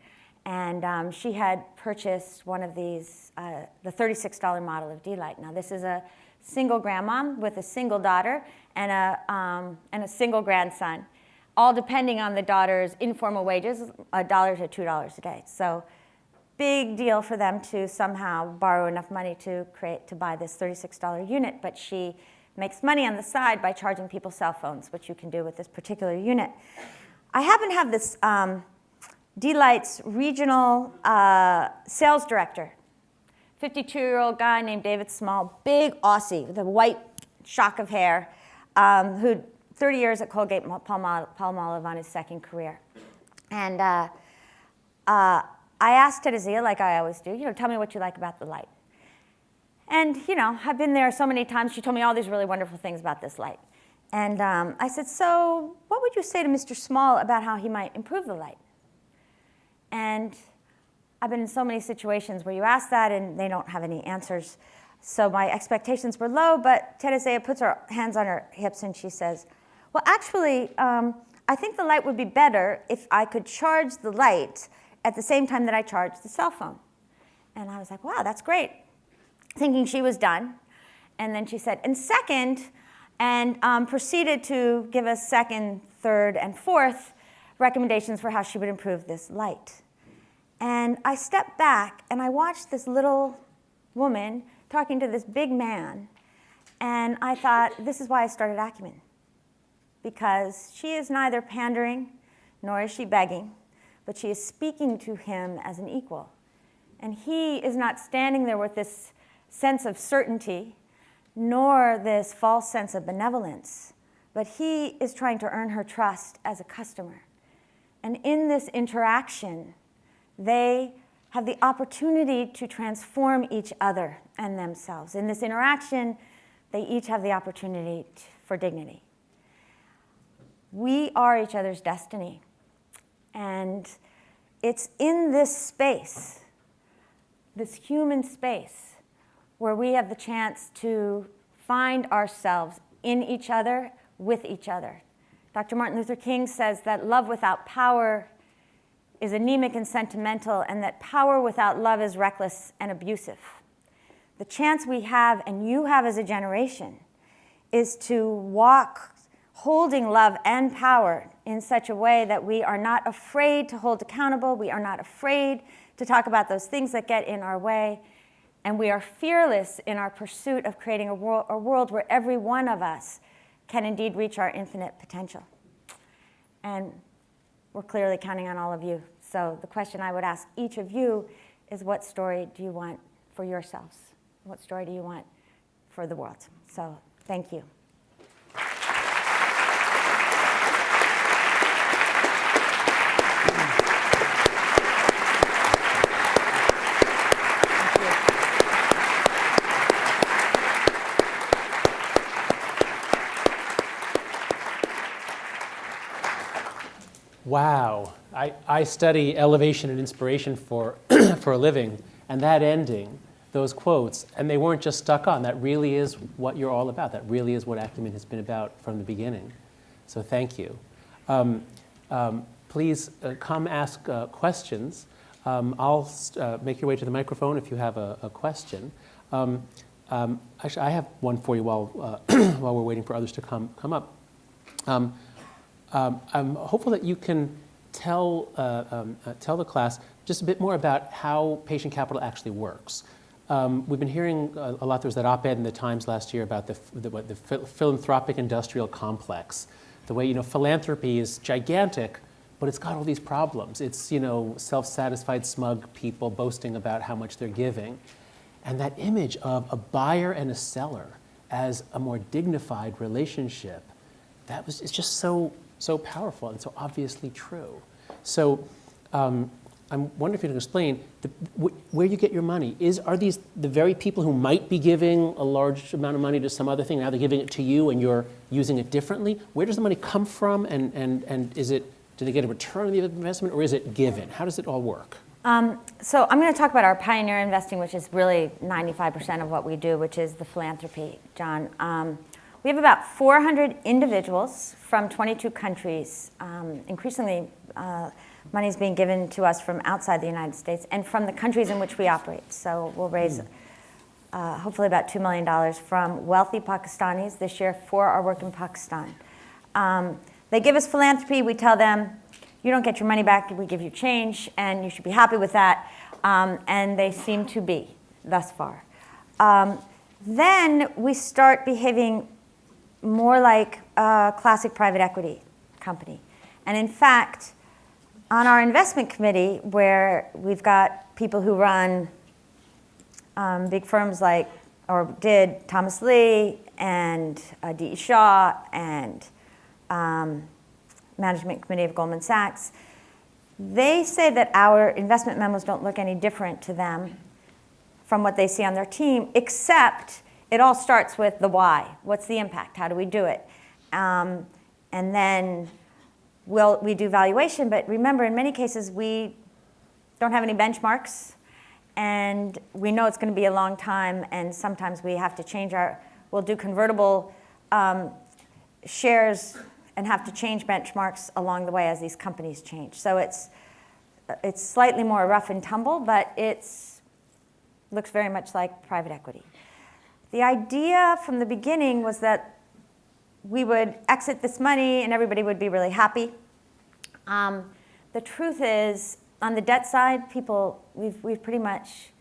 And she had purchased one of these, the $36 model of Delight. Now, this is a single grandmom with a single daughter and a single grandson, all depending on the daughter's informal wages, $1 to $2 a day. So, big deal for them to somehow borrow enough money to buy this $36 unit. But she makes money on the side by charging people cell phones, which you can do with this particular unit. I happen to have this Delight's regional sales director, 52-year-old guy named David Small, big Aussie with a white shock of hair, who 30 years at Colgate Palmolive on his second career. And I asked Teresia, like I always do, you know, tell me what you like about the light. And, you know, I've been there so many times. She told me all these really wonderful things about this light. And I said, so what would you say to Mr. Small about how he might improve the light? And I've been in so many situations where you ask that and they don't have any answers. So my expectations were low, but Teresia puts her hands on her hips and she says, well, actually, I think the light would be better if I could charge the light at the same time that I charge the cell phone. And I was like, wow, that's great, thinking she was done. And then she said, and second, and proceeded to give us second, third, and fourth recommendations for how she would improve this light. And I stepped back and I watched this little woman talking to this big man, and I thought, this is why I started Acumen. Because she is neither pandering nor is she begging, but she is speaking to him as an equal. And he is not standing there with this sense of certainty, nor this false sense of benevolence, but he is trying to earn her trust as a customer. And in this interaction, they have the opportunity to transform each other and themselves. In this interaction, they each have the opportunity for dignity. We are each other's destiny. And it's in this space, this human space, where we have the chance to find ourselves in each other, with each other. Dr. Martin Luther King says that love without power is anemic and sentimental, and that power without love is reckless and abusive. The chance we have, and you have as a generation, is to walk holding love and power in such a way that we are not afraid to hold accountable, we are not afraid to talk about those things that get in our way, and we are fearless in our pursuit of creating a world where every one of us can indeed reach our infinite potential. And we're clearly counting on all of you. So the question I would ask each of you is, what story do you want for yourselves? What story do you want for the world? So thank you. Wow. I study elevation and inspiration for, for a living, and that ending, those quotes, and they weren't just stuck on. That really is what you're all about. That really is what Acumen has been about from the beginning. So thank you. Please come ask questions. I'll make your way to the microphone if you have a question. Actually, I have one for you while, while we're waiting for others to come up. I'm hopeful that you can tell the class just a bit more about how patient capital actually works. We've been hearing a lot. There was that op-ed in the Times last year about the philanthropic industrial complex. The way, philanthropy is gigantic, but it's got all these problems. It's, self-satisfied, smug people boasting about how much they're giving. And that image of a buyer and a seller as a more dignified relationship, it's just so powerful and so obviously true. So I'm wondering if you can explain where you get your money. Are these the very people who might be giving a large amount of money to some other thing, now they're giving it to you and you're using it differently? Where does the money come from, and do they get a return on the investment, or is it given? How does it all work? So I'm going to talk about our pioneer investing, which is really 95% of what we do, which is the philanthropy, John. We have about 400 individuals from 22 countries. Increasingly, money is being given to us from outside the United States and from the countries in which we operate. So we'll raise hopefully about $2 million from wealthy Pakistanis this year for our work in Pakistan. They give us philanthropy. We tell them, you don't get your money back, we give you change, and you should be happy with that. And they seem to be thus far. Then we start behaving more like a classic private equity company. And in fact, on our investment committee, where we've got people who run big firms like, or did, Thomas Lee and D.E. Shaw and Management Committee of Goldman Sachs, they say that our investment memos don't look any different to them from what they see on their team, except it all starts with the why. What's the impact? How do we do it? And then we do valuation, but remember, in many cases, we don't have any benchmarks, and we know it's going to be a long time, and sometimes we have to change we'll do convertible shares and have to change benchmarks along the way as these companies change. So it's slightly more rough and tumble, but looks very much like private equity. The idea from the beginning was that we would exit this money and everybody would be really happy. The truth is, on the debt side, we've pretty much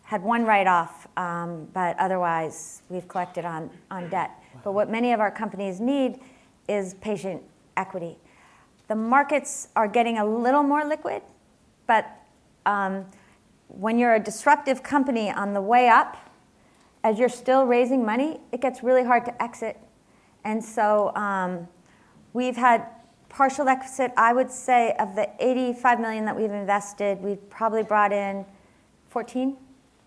had one write-off, but otherwise we've collected on debt. Wow. But what many of our companies need is patient equity. The markets are getting a little more liquid, but when you're a disruptive company on the way up, as you're still raising money, it gets really hard to exit. And so we've had partial exit. I would say of the $85 million that we've invested, we've probably brought in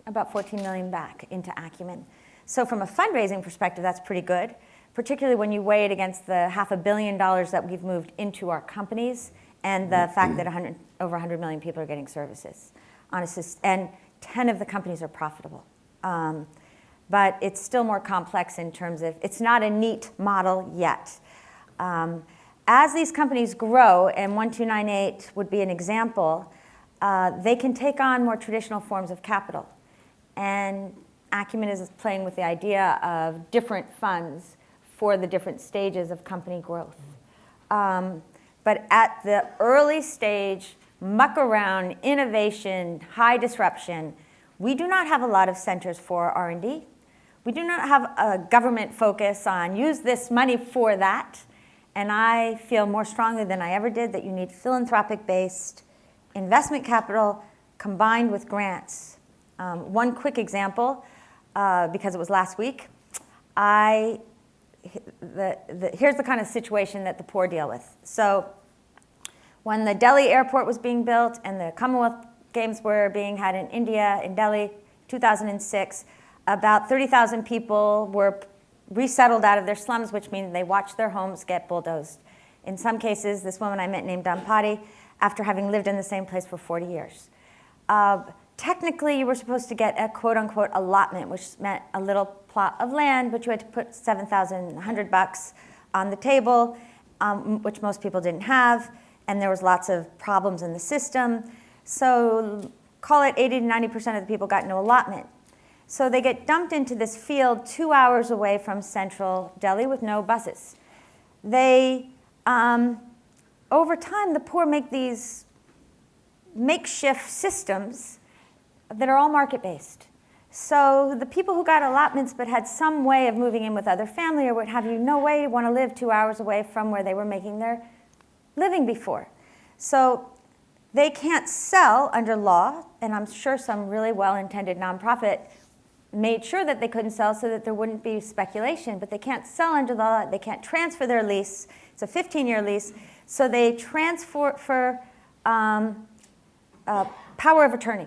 about 14 million back into Acumen. So from a fundraising perspective, that's pretty good, particularly when you weigh it against the $500 million that we've moved into our companies and the fact that over 100 million people are getting services. And 10 of the companies are profitable. But it's still more complex in terms of, it's not a neat model yet. As these companies grow, and 1298 would be an example, they can take on more traditional forms of capital. And Acumen is playing with the idea of different funds for the different stages of company growth. But at the early stage, muck around, innovation, high disruption, we do not have a lot of centers for R&D. We do not have a government focus on use this money for that. And I feel more strongly than I ever did that you need philanthropic-based investment capital combined with grants. One quick example, because it was last week, here's the kind of situation that the poor deal with. So when the Delhi airport was being built and the Commonwealth Games were being had in India, in Delhi, 2006, about 30,000 people were resettled out of their slums, which means they watched their homes get bulldozed. In some cases, this woman I met named Dampati, after having lived in the same place for 40 years. Technically, you were supposed to get a quote-unquote allotment, which meant a little plot of land, but you had to put $7,100 on the table, which most people didn't have, and there was lots of problems in the system. So call it 80 to 90% of the people got no allotment. So they get dumped into this field 2 hours away from central Delhi with no buses. They, over time, the poor make these makeshift systems that are all market-based. So the people who got allotments but had some way of moving in with other family or what have you, no way want to live 2 hours away from where they were making their living before. So they can't sell under law, and I'm sure some really well-intended nonprofit made sure that they couldn't sell so that there wouldn't be speculation, but they can't sell under the law, they can't transfer their lease. It's a 15-year lease, so they transfer power of attorney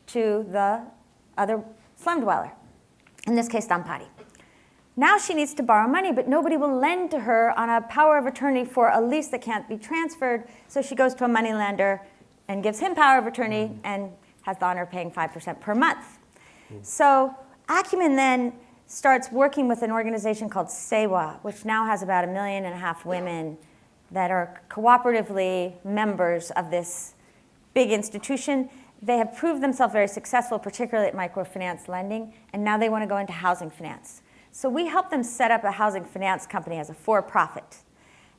to the other slum dweller, in this case, Dampati. Now she needs to borrow money, but nobody will lend to her on a power of attorney for a lease that can't be transferred, so she goes to a moneylender and gives him power of attorney and has the honor of paying 5% per month. So Acumen then starts working with an organization called SEWA, which now has about 1.5 million women that are cooperatively members of this big institution. They have proved themselves very successful, particularly at microfinance lending, and now they want to go into housing finance. So we help them set up a housing finance company as a for-profit.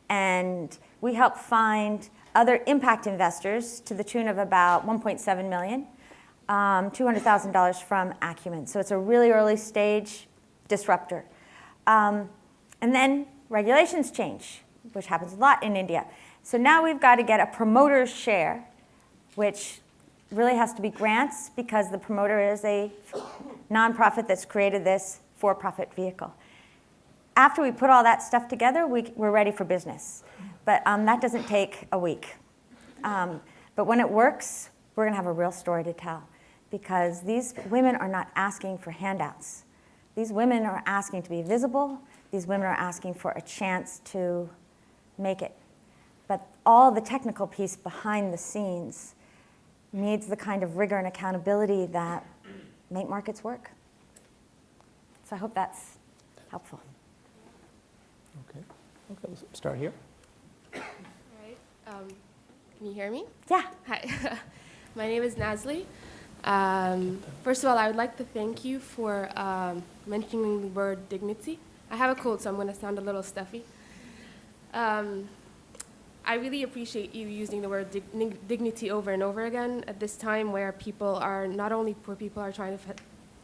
And we help find other impact investors to the tune of about 1.7 million. $200,000 from Acumen. So it's a really early stage disruptor. And then regulations change, which happens a lot in India. So now we've got to get a promoter's share, which really has to be grants because the promoter is a nonprofit that's created this for-profit vehicle. After we put all that stuff together, we're ready for business. But that doesn't take a week. But when it works, we're going to have a real story to tell. Because these women are not asking for handouts. These women are asking to be visible. These women are asking for a chance to make it. But all the technical piece behind the scenes needs the kind of rigor and accountability that make markets work. So I hope that's helpful. Okay, let's start here. Right. Can you hear me? Yeah. Hi. My name is Nazli. First of all, I would like to thank you for mentioning the word dignity. I have a cold, so I'm going to sound a little stuffy. I really appreciate you using the word dignity over and over again at this time where people are, not only poor people are trying to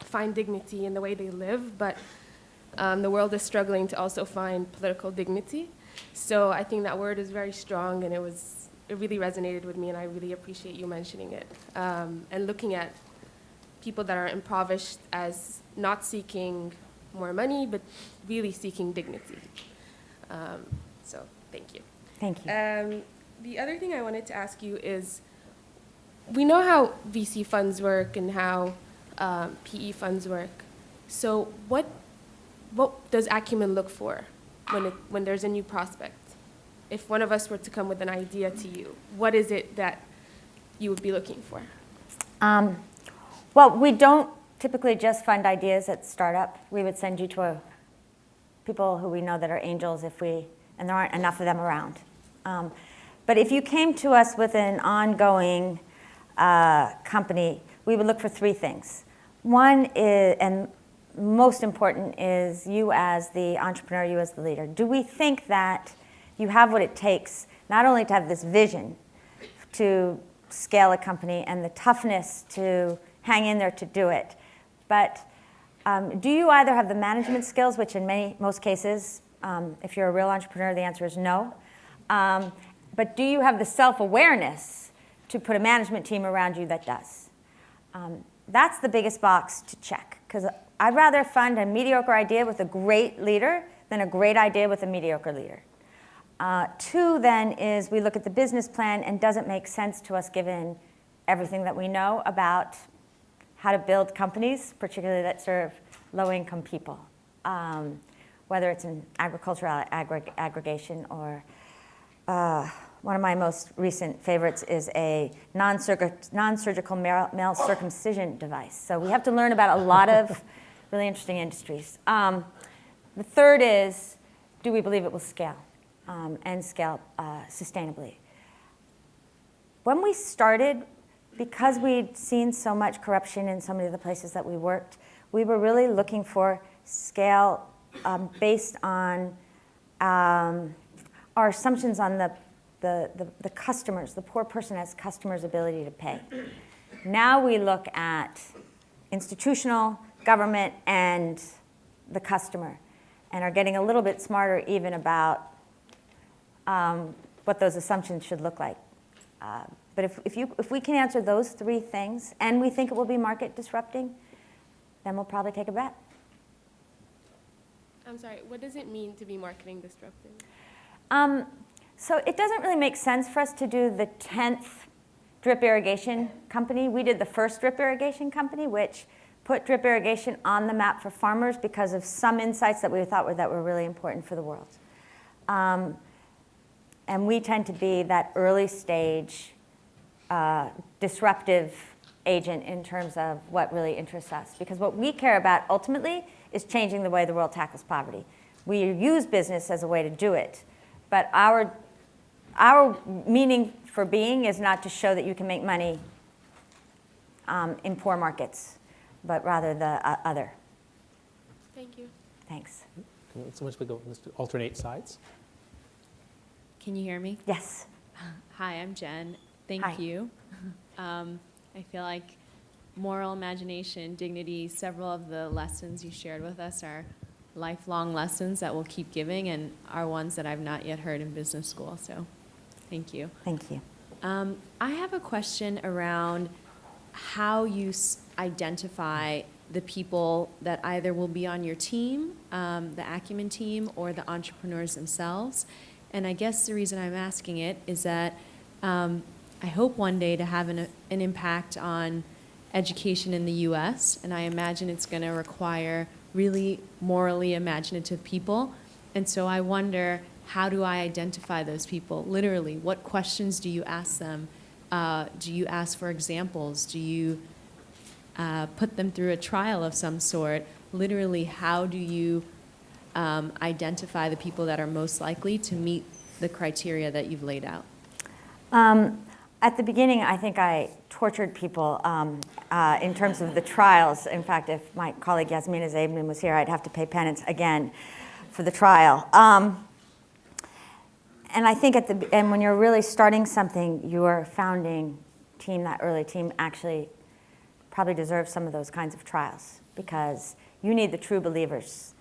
find dignity in the way they live, but the world is struggling to also find political dignity. So I think that word is very strong, and it really resonated with me, and I really appreciate you mentioning it. And looking at people that are impoverished as not seeking more money, but really seeking dignity. So thank you. Thank you. The other thing I wanted to ask you is, we know how VC funds work and how PE funds work. So what does Acumen look for when there's a new prospect? If one of us were to come with an idea to you, what is it that you would be looking for? Well, we don't typically just fund ideas at startup. We would send you to people who we know that are angels and there aren't enough of them around. But if you came to us with an ongoing company, we would look for three things. One is, and most important, is you as the entrepreneur, you as the leader. Do we think that you have what it takes not only to have this vision to scale a company and the toughness to hang in there to do it, but do you either have the management skills, which in most cases, if you're a real entrepreneur, the answer is no. But do you have the self-awareness to put a management team around you that does? That's the biggest box to check, because I'd rather fund a mediocre idea with a great leader than a great idea with a mediocre leader. Two, then, is we look at the business plan and does it make sense to us given everything that we know about how to build companies, particularly that serve low-income people, whether it's in agricultural aggregation or one of my most recent favorites is a non-surgical male circumcision device. So we have to learn about a lot of really interesting industries. The third is, do we believe it will scale and scale sustainably? When we started, because we'd seen so much corruption in so many of the places that we worked, we were really looking for scale based on our assumptions on the customers, the poor person as customers' ability to pay. Now we look at institutional, government, and the customer, and are getting a little bit smarter even about what those assumptions should look like. But if we can answer those three things, and we think it will be market disrupting, then we'll probably take a bet. I'm sorry, what does it mean to be marketing disruptive? So it doesn't really make sense for us to do the 10th drip irrigation company. We did the first drip irrigation company, which put drip irrigation on the map for farmers because of some insights that we thought were really important for the world. And we tend to be that early stage disruptive agent in terms of what really interests us. Because what we care about ultimately is changing the way the world tackles poverty. We use business as a way to do it. But our meaning for being is not to show that you can make money in poor markets, but rather the other. Thank you. Thanks. So much we go, let's alternate sides. Can you hear me? Yes. Hi, I'm Jen. Thank Hi. you. I feel like moral imagination, dignity, several of the lessons you shared with us are lifelong lessons that we'll keep giving and are ones that I've not yet heard in business school, so thank you. Thank you. I have a question around how you identify the people that either will be on your team, the Acumen team, or the entrepreneurs themselves. And I guess the reason I'm asking it is that I hope one day to have an impact on education in the US, and I imagine it's going to require really morally imaginative people. And so I wonder, how do I identify those people? Literally, what questions do you ask them? Do you ask for examples? Do you put them through a trial of some sort? Literally, how do you identify the people that are most likely to meet the criteria that you've laid out? At the beginning, I think I tortured people in terms of the trials. In fact, if my colleague Yasmina Zaidman was here, I'd have to pay penance again for the trial. And I think and when you're really starting something, your founding team, that early team, actually probably deserves some of those kinds of trials, because you need the true believers,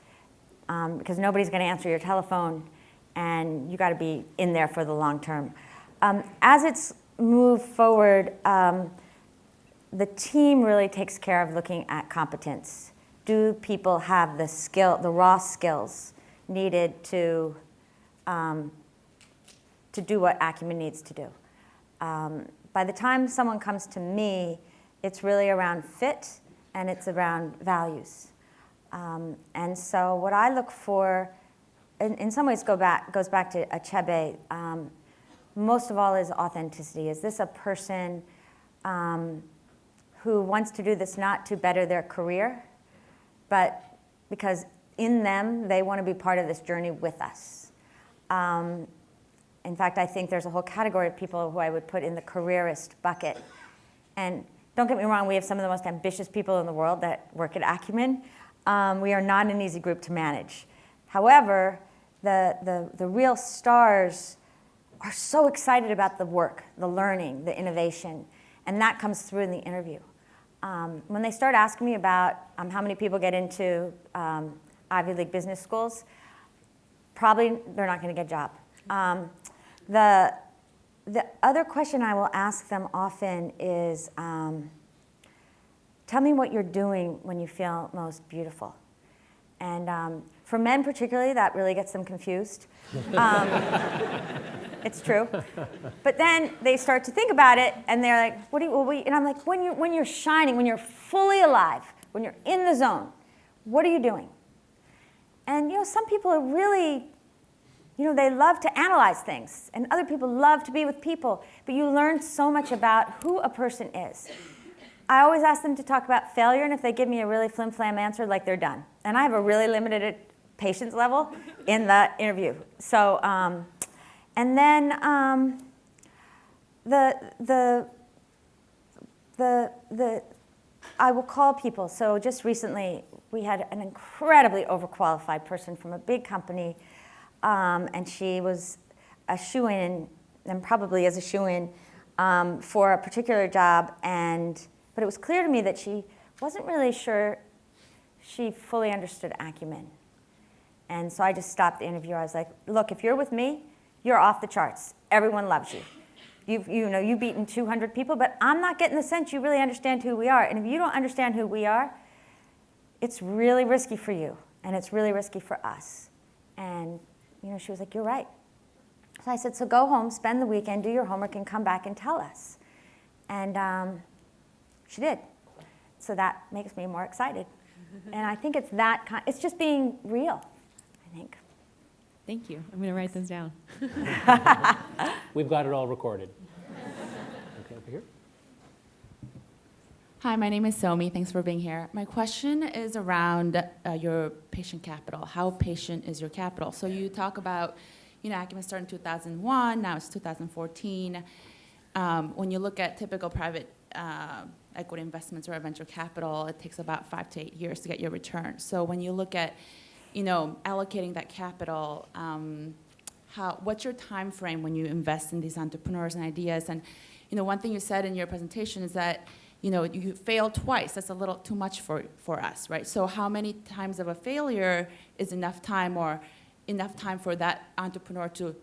because nobody's going to answer your telephone, and you got to be in there for the long term. As it's moved forward, the team really takes care of looking at competence. Do people have the skill, the raw skills needed to do what Acumen needs to do? By the time someone comes to me, it's really around fit and it's around values. And so what I look for, in some ways goes back to Achebe, most of all is authenticity. Is this a person who wants to do this not to better their career, but because in them they want to be part of this journey with us? In fact, I think there's a whole category of people who I would put in the careerist bucket. And don't get me wrong, we have some of the most ambitious people in the world that work at Acumen. We are not an easy group to manage. However, the real stars are so excited about the work, the learning, the innovation, and that comes through in the interview. When they start asking me about how many people get into Ivy League business schools, probably they're not going to get a job. The other question I will ask them often is, tell me what you're doing when you feel most beautiful. And for men particularly, that really gets them confused. It's true. But then they start to think about it, and they're like, what do you, and I'm like, when you're shining, when you're fully alive, when you're in the zone, what are you doing? And some people are really, they love to analyze things, and other people love to be with people, but you learn so much about who a person is. I always ask them to talk about failure, and if they give me a really flim-flam answer, like, they're done. And I have a really limited patience level in the interview. So, and then I will call people. So just recently, we had an incredibly overqualified person from a big company, and she was a shoo-in, and probably is a shoo-in for a particular job, but it was clear to me that she wasn't really sure she fully understood Acumen. And so I just stopped the interview. I was like, look, if you're with me, you're off the charts. Everyone loves you. You've beaten 200 people, but I'm not getting the sense you really understand who we are. And if you don't understand who we are, it's really risky for you, and it's really risky for us. And she was like, you're right. So I said, so go home, spend the weekend, do your homework, and come back and tell us. And she did. So that makes me more excited. And I think it's it's just being real, I think. Thank you. I'm going to write those down. We've got it all recorded. Okay, over here. Hi, my name is Somi. Thanks for being here. My question is around your patient capital. How patient is your capital? So you talk about, Acumen started in 2001, now it's 2014. When you look at typical private equity investments or venture capital, it takes about 5 to 8 years to get your return. So when you look at, allocating that capital, what's your time frame when you invest in these entrepreneurs and ideas? And, one thing you said in your presentation is that, you failed twice. That's a little too much for us, right? So how many times of a failure is enough time, or enough time for that entrepreneur to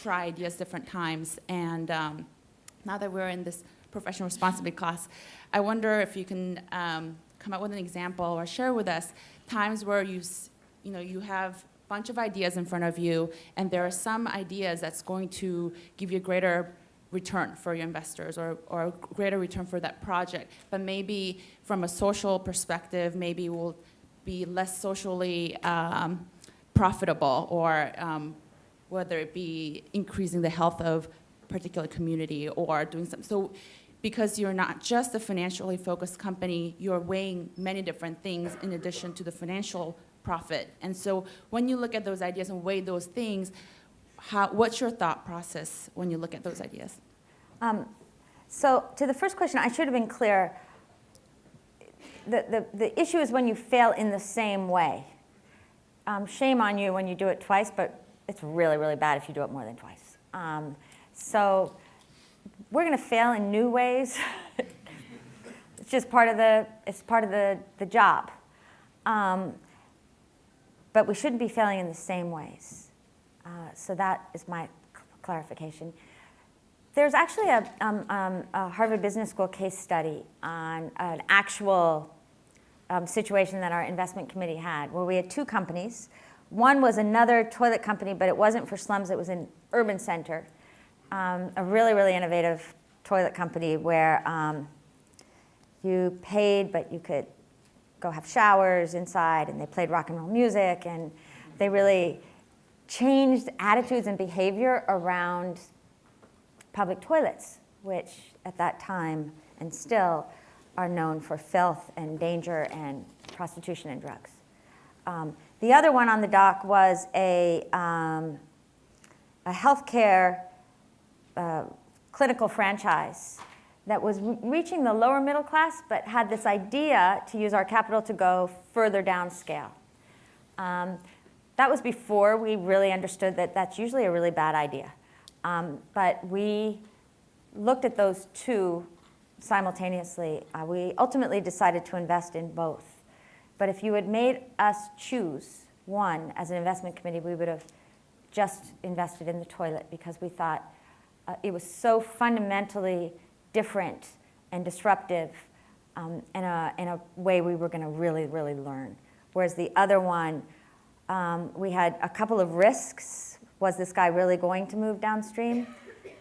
try ideas different times? And now that we're in this professional responsibility class, I wonder if you can come up with an example or share with us times where you have a bunch of ideas in front of you, and there are some ideas that's going to give you a greater return for your investors, or a greater return for that project, but maybe from a social perspective, maybe will be less socially profitable, or whether it be increasing the health of particular community or doing something. So because you're not just a financially focused company, you're weighing many different things in addition to the financial profit. And so when you look at those ideas and weigh those things, what's your thought process when you look at those ideas? So to the first question, I should have been clear. The issue is when you fail in the same way. Shame on you when you do it twice, but it's really, really bad if you do it more than twice. So we're going to fail in new ways. It's just part of the job. But we shouldn't be failing in the same ways. So that is my clarification. There's actually a Harvard Business School case study on an actual situation that our investment committee had, where we had two companies. One was another toilet company, but it wasn't for slums, it was an urban center. A really, really innovative toilet company where you paid, but you could go have showers inside, and they played rock and roll music, and they really changed attitudes and behavior around public toilets, which at that time and still are known for filth and danger and prostitution and drugs. The other one on the dock was a healthcare clinical franchise that was reaching the lower middle class, but had this idea to use our capital to go further downscale. That was before we really understood that that's usually a really bad idea. But we looked at those two simultaneously. We ultimately decided to invest in both. But if you had made us choose one as an investment committee, we would have just invested in the toilet because we thought it was so fundamentally different and disruptive in a way we were going to really, really learn. Whereas the other one, we had a couple of risks. Was this guy really going to move downstream?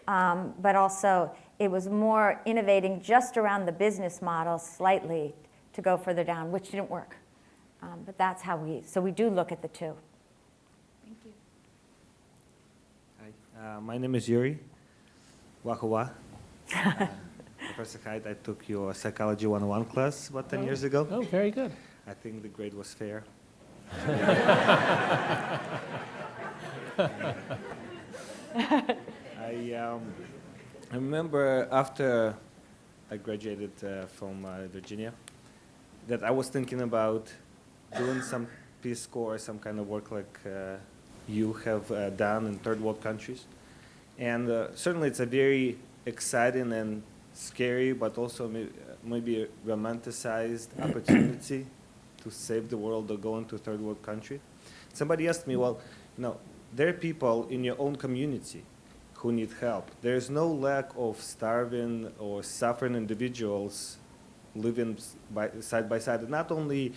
But also, it was more innovating just around the business model slightly to go further down, which didn't work. But that's how so we do look at the two. Thank you. Hi, my name is Yuri. Wahawa. Professor Haidt, I took your Psychology 101 class about 10 years ago. Oh, very good. I think the grade was fair. I remember after I graduated from Virginia that I was thinking about doing some Peace Corps, some kind of work like you have done in third world countries. And certainly it's a very exciting and scary, but also maybe romanticized opportunity to save the world or go into a third world country. Somebody asked me, well, there are people in your own community who need help. There's no lack of starving or suffering individuals living side by side, not only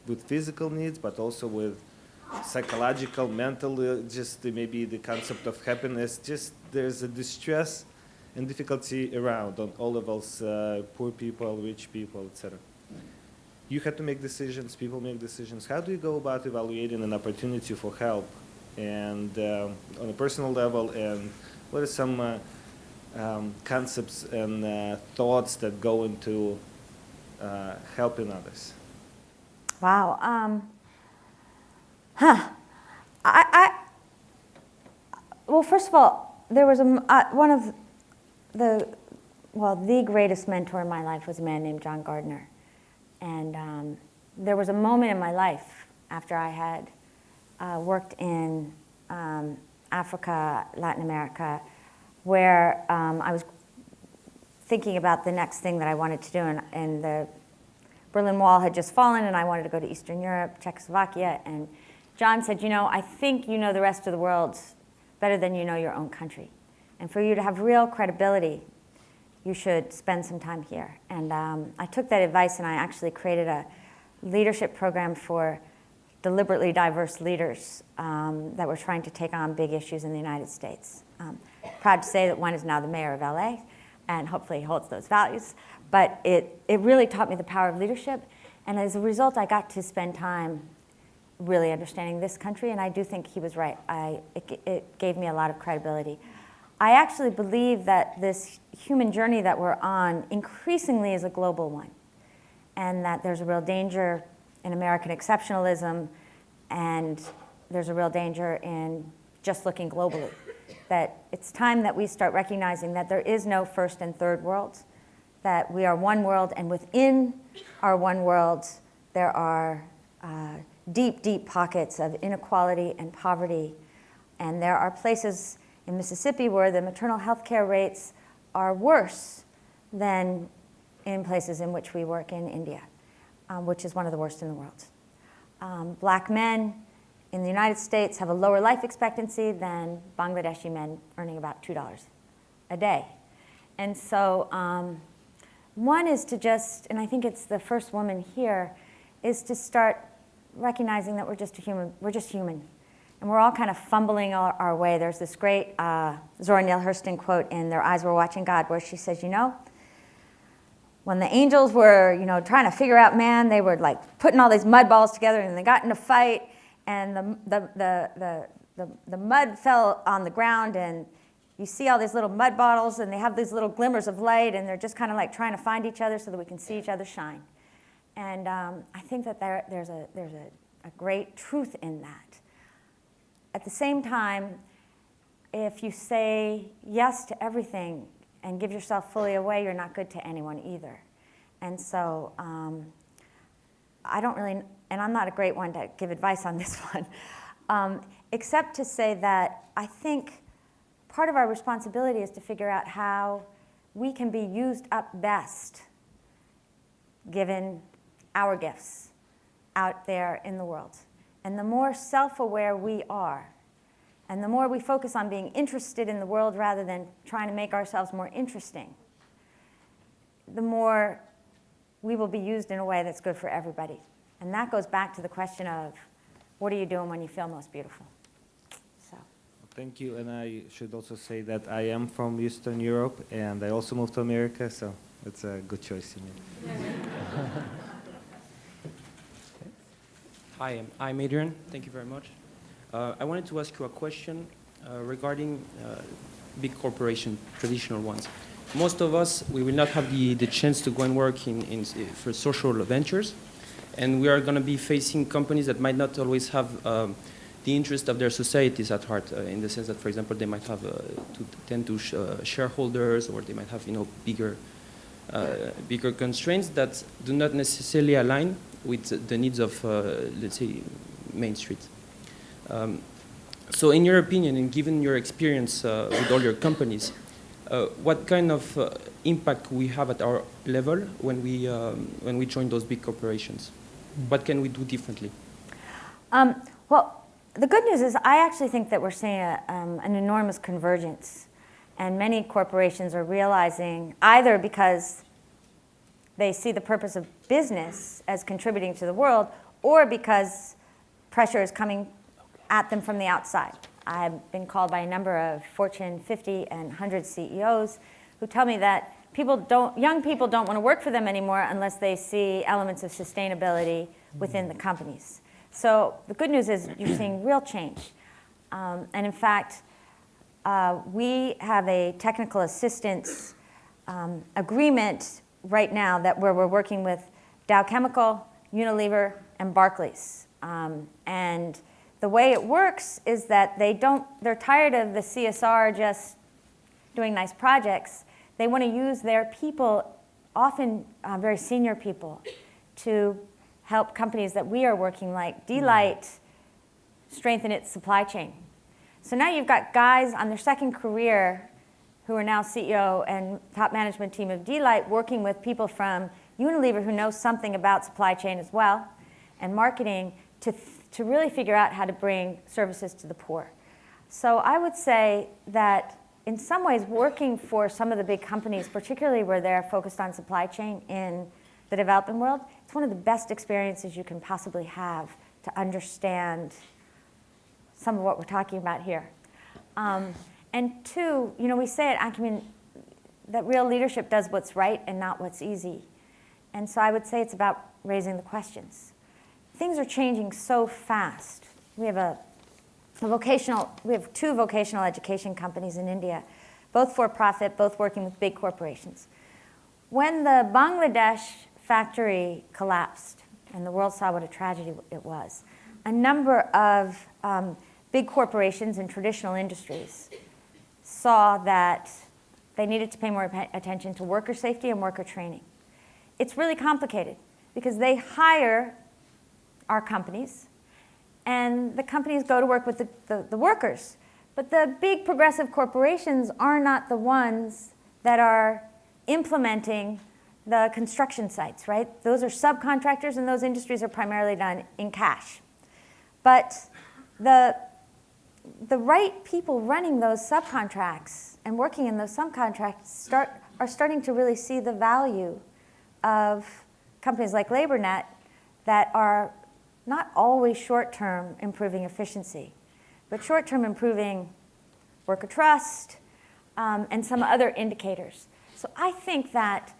with physical needs, but also with psychological, mental, just maybe the concept of happiness. Just there's a distress and difficulty around on all levels, poor people, rich people, etc. You have to make decisions, people make decisions. How do you go about evaluating an opportunity for help and on a personal level, and what are some concepts and thoughts that go into helping others? Wow. Well, first of all, there was one of the greatest mentor in my life was a man named John Gardner. And there was a moment in my life after I had worked in Africa, Latin America, where I was thinking about the next thing that I wanted to do, and the Berlin Wall had just fallen, and I wanted to go to Eastern Europe, Czechoslovakia, and John said, I think you know the rest of the world better than you know your own country. And for you to have real credibility, you should spend some time here. And I took that advice, and I actually created a leadership program for deliberately diverse leaders that were trying to take on big issues in the United States. Proud to say that one is now the mayor of LA, and hopefully holds those values. But it really taught me the power of leadership, and as a result, I got to spend time really understanding this country, and I do think he was right. It gave me a lot of credibility. I actually believe that this human journey that we're on increasingly is a global one, and that there's a real danger in American exceptionalism, and there's a real danger in just looking globally. that it's time that we start recognizing that there is no first and third worlds, that we are one world, and within our one world, there are deep, deep pockets of inequality and poverty. And there are places in Mississippi where the maternal health care rates are worse than in places in which we work in India, which is one of the worst in the world. Black men in the United States have a lower life expectancy than Bangladeshi men earning about $2 a day. And so one is to just, and I think it's the first woman here, is to start recognizing that we're just human. And we're all kind of fumbling our way. There's this great Zora Neale Hurston quote in Their Eyes Were Watching God, where she says, when the angels were, trying to figure out man, they were like putting all these mud balls together, and they got in a fight, and the mud fell on the ground, and you see all these little mud bottles, and they have these little glimmers of light, and they're just kind of like trying to find each other so that we can see each other shine. And I think that there's a great truth in that. At the same time, if you say yes to everything and give yourself fully away, you're not good to anyone either. And so I don't really, and I'm not a great one to give advice on this one, except to say that I think part of our responsibility is to figure out how we can be used up best given our gifts out there in the world. And the more self-aware we are, and the more we focus on being interested in the world rather than trying to make ourselves more interesting, the more we will be used in a way that's good for everybody. And that goes back to the question of, what are you doing when you feel most beautiful? So. Thank you, and I should also say that I am from Eastern Europe, and I also moved to America, so it's a good choice you made. Hi, I'm Adrian. Thank you very much. I wanted to ask you a question regarding big corporation, traditional ones. Most of us, we will not have the chance to go and work for social ventures, and we are going to be facing companies that might not always have the interest of their societies at heart, in the sense that, for example, they might have to tend to shareholders, or they might have bigger constraints that do not necessarily align with the needs of, let's say, Main Street. So in your opinion, and given your experience with all your companies, what kind of impact we have at our level when we join those big corporations? What can we do differently? Well, the good news is I actually think that we're seeing an enormous convergence. And many corporations are realizing, either because they see the purpose of business as contributing to the world, or because pressure is coming at them from the outside. I've been called by a number of Fortune 50 and 100 CEOs who tell me that young people don't want to work for them anymore unless they see elements of sustainability within the companies. So the good news is you're seeing real change. And in fact, we have a technical assistance agreement right now where we're working with Dow Chemical, Unilever, and Barclays. And the way it works is that they're tired of the CSR just doing nice projects. They want to use their people, often very senior people, to help companies that we are working like D-Light strengthen its supply chain. So now you've got guys on their second career who are now CEO and top management team of D-Light working with people from Unilever who know something about supply chain as well and marketing to really figure out how to bring services to the poor. So I would say that in some ways working for some of the big companies, particularly where they're focused on supply chain in the developing world, it's one of the best experiences you can possibly have to understand some of what we're talking about here. And two, we say at Acumen that real leadership does what's right and not what's easy. And so I would say it's about raising the questions. Things are changing so fast. We have two vocational education companies in India, both for profit, both working with big corporations. When the Bangladesh factory collapsed, and the world saw what a tragedy it was, a number of big corporations in traditional industries saw that they needed to pay more attention to worker safety and worker training. It's really complicated because they hire our companies, and the companies go to work with the workers. But the big progressive corporations are not the ones that are implementing the construction sites, right? Those are subcontractors, and those industries are primarily done in cash. But the right people running those subcontracts and working in those subcontracts are starting to really see the value of companies like LaborNet that are not always short-term improving efficiency, but short-term improving worker trust and some other indicators. So I think that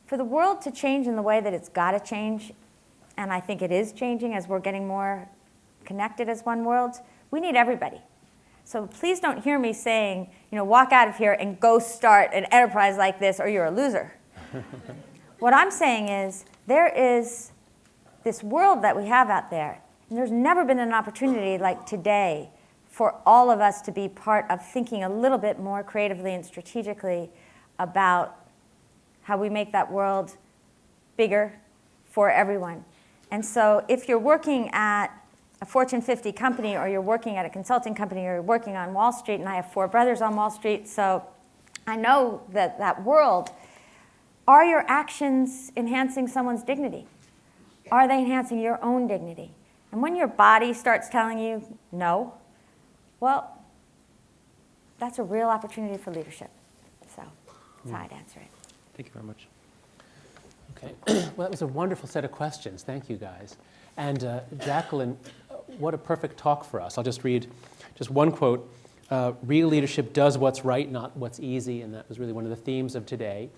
for the world to change in the way that it's got to change, and I think it is changing as we're getting more connected as one world, we need everybody. So please don't hear me saying, walk out of here and go start an enterprise like this or you're a loser. What I'm saying is there is this world that we have out there, and there's never been an opportunity like today for all of us to be part of thinking a little bit more creatively and strategically about how we make that world bigger for everyone. And so if you're working at a Fortune 50 company, or you're working at a consulting company, or you're working on Wall Street, and I have 4 brothers on Wall Street, so I know that world, are your actions enhancing someone's dignity? Are they enhancing your own dignity? And when your body starts telling you no, well, that's a real opportunity for leadership. So that's how I'd answer it. Thank you very much. Okay. Well, that was a wonderful set of questions. Thank you, guys. And Jacqueline, what a perfect talk for us. I'll just read just one quote. Real leadership does what's right, not what's easy, and that was really one of the themes of today.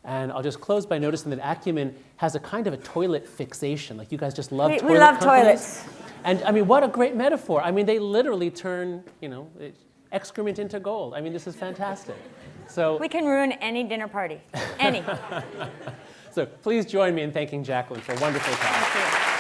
And I'll just close by noticing that Acumen has a kind of a toilet fixation. Like, you guys just love toilet We love companies. toilets. And I mean, what a great metaphor. I mean, they literally turn, excrement into gold. I mean, this is fantastic. So We can ruin any dinner party, any. So please join me in thanking Jacqueline for a wonderful talk. Thank you.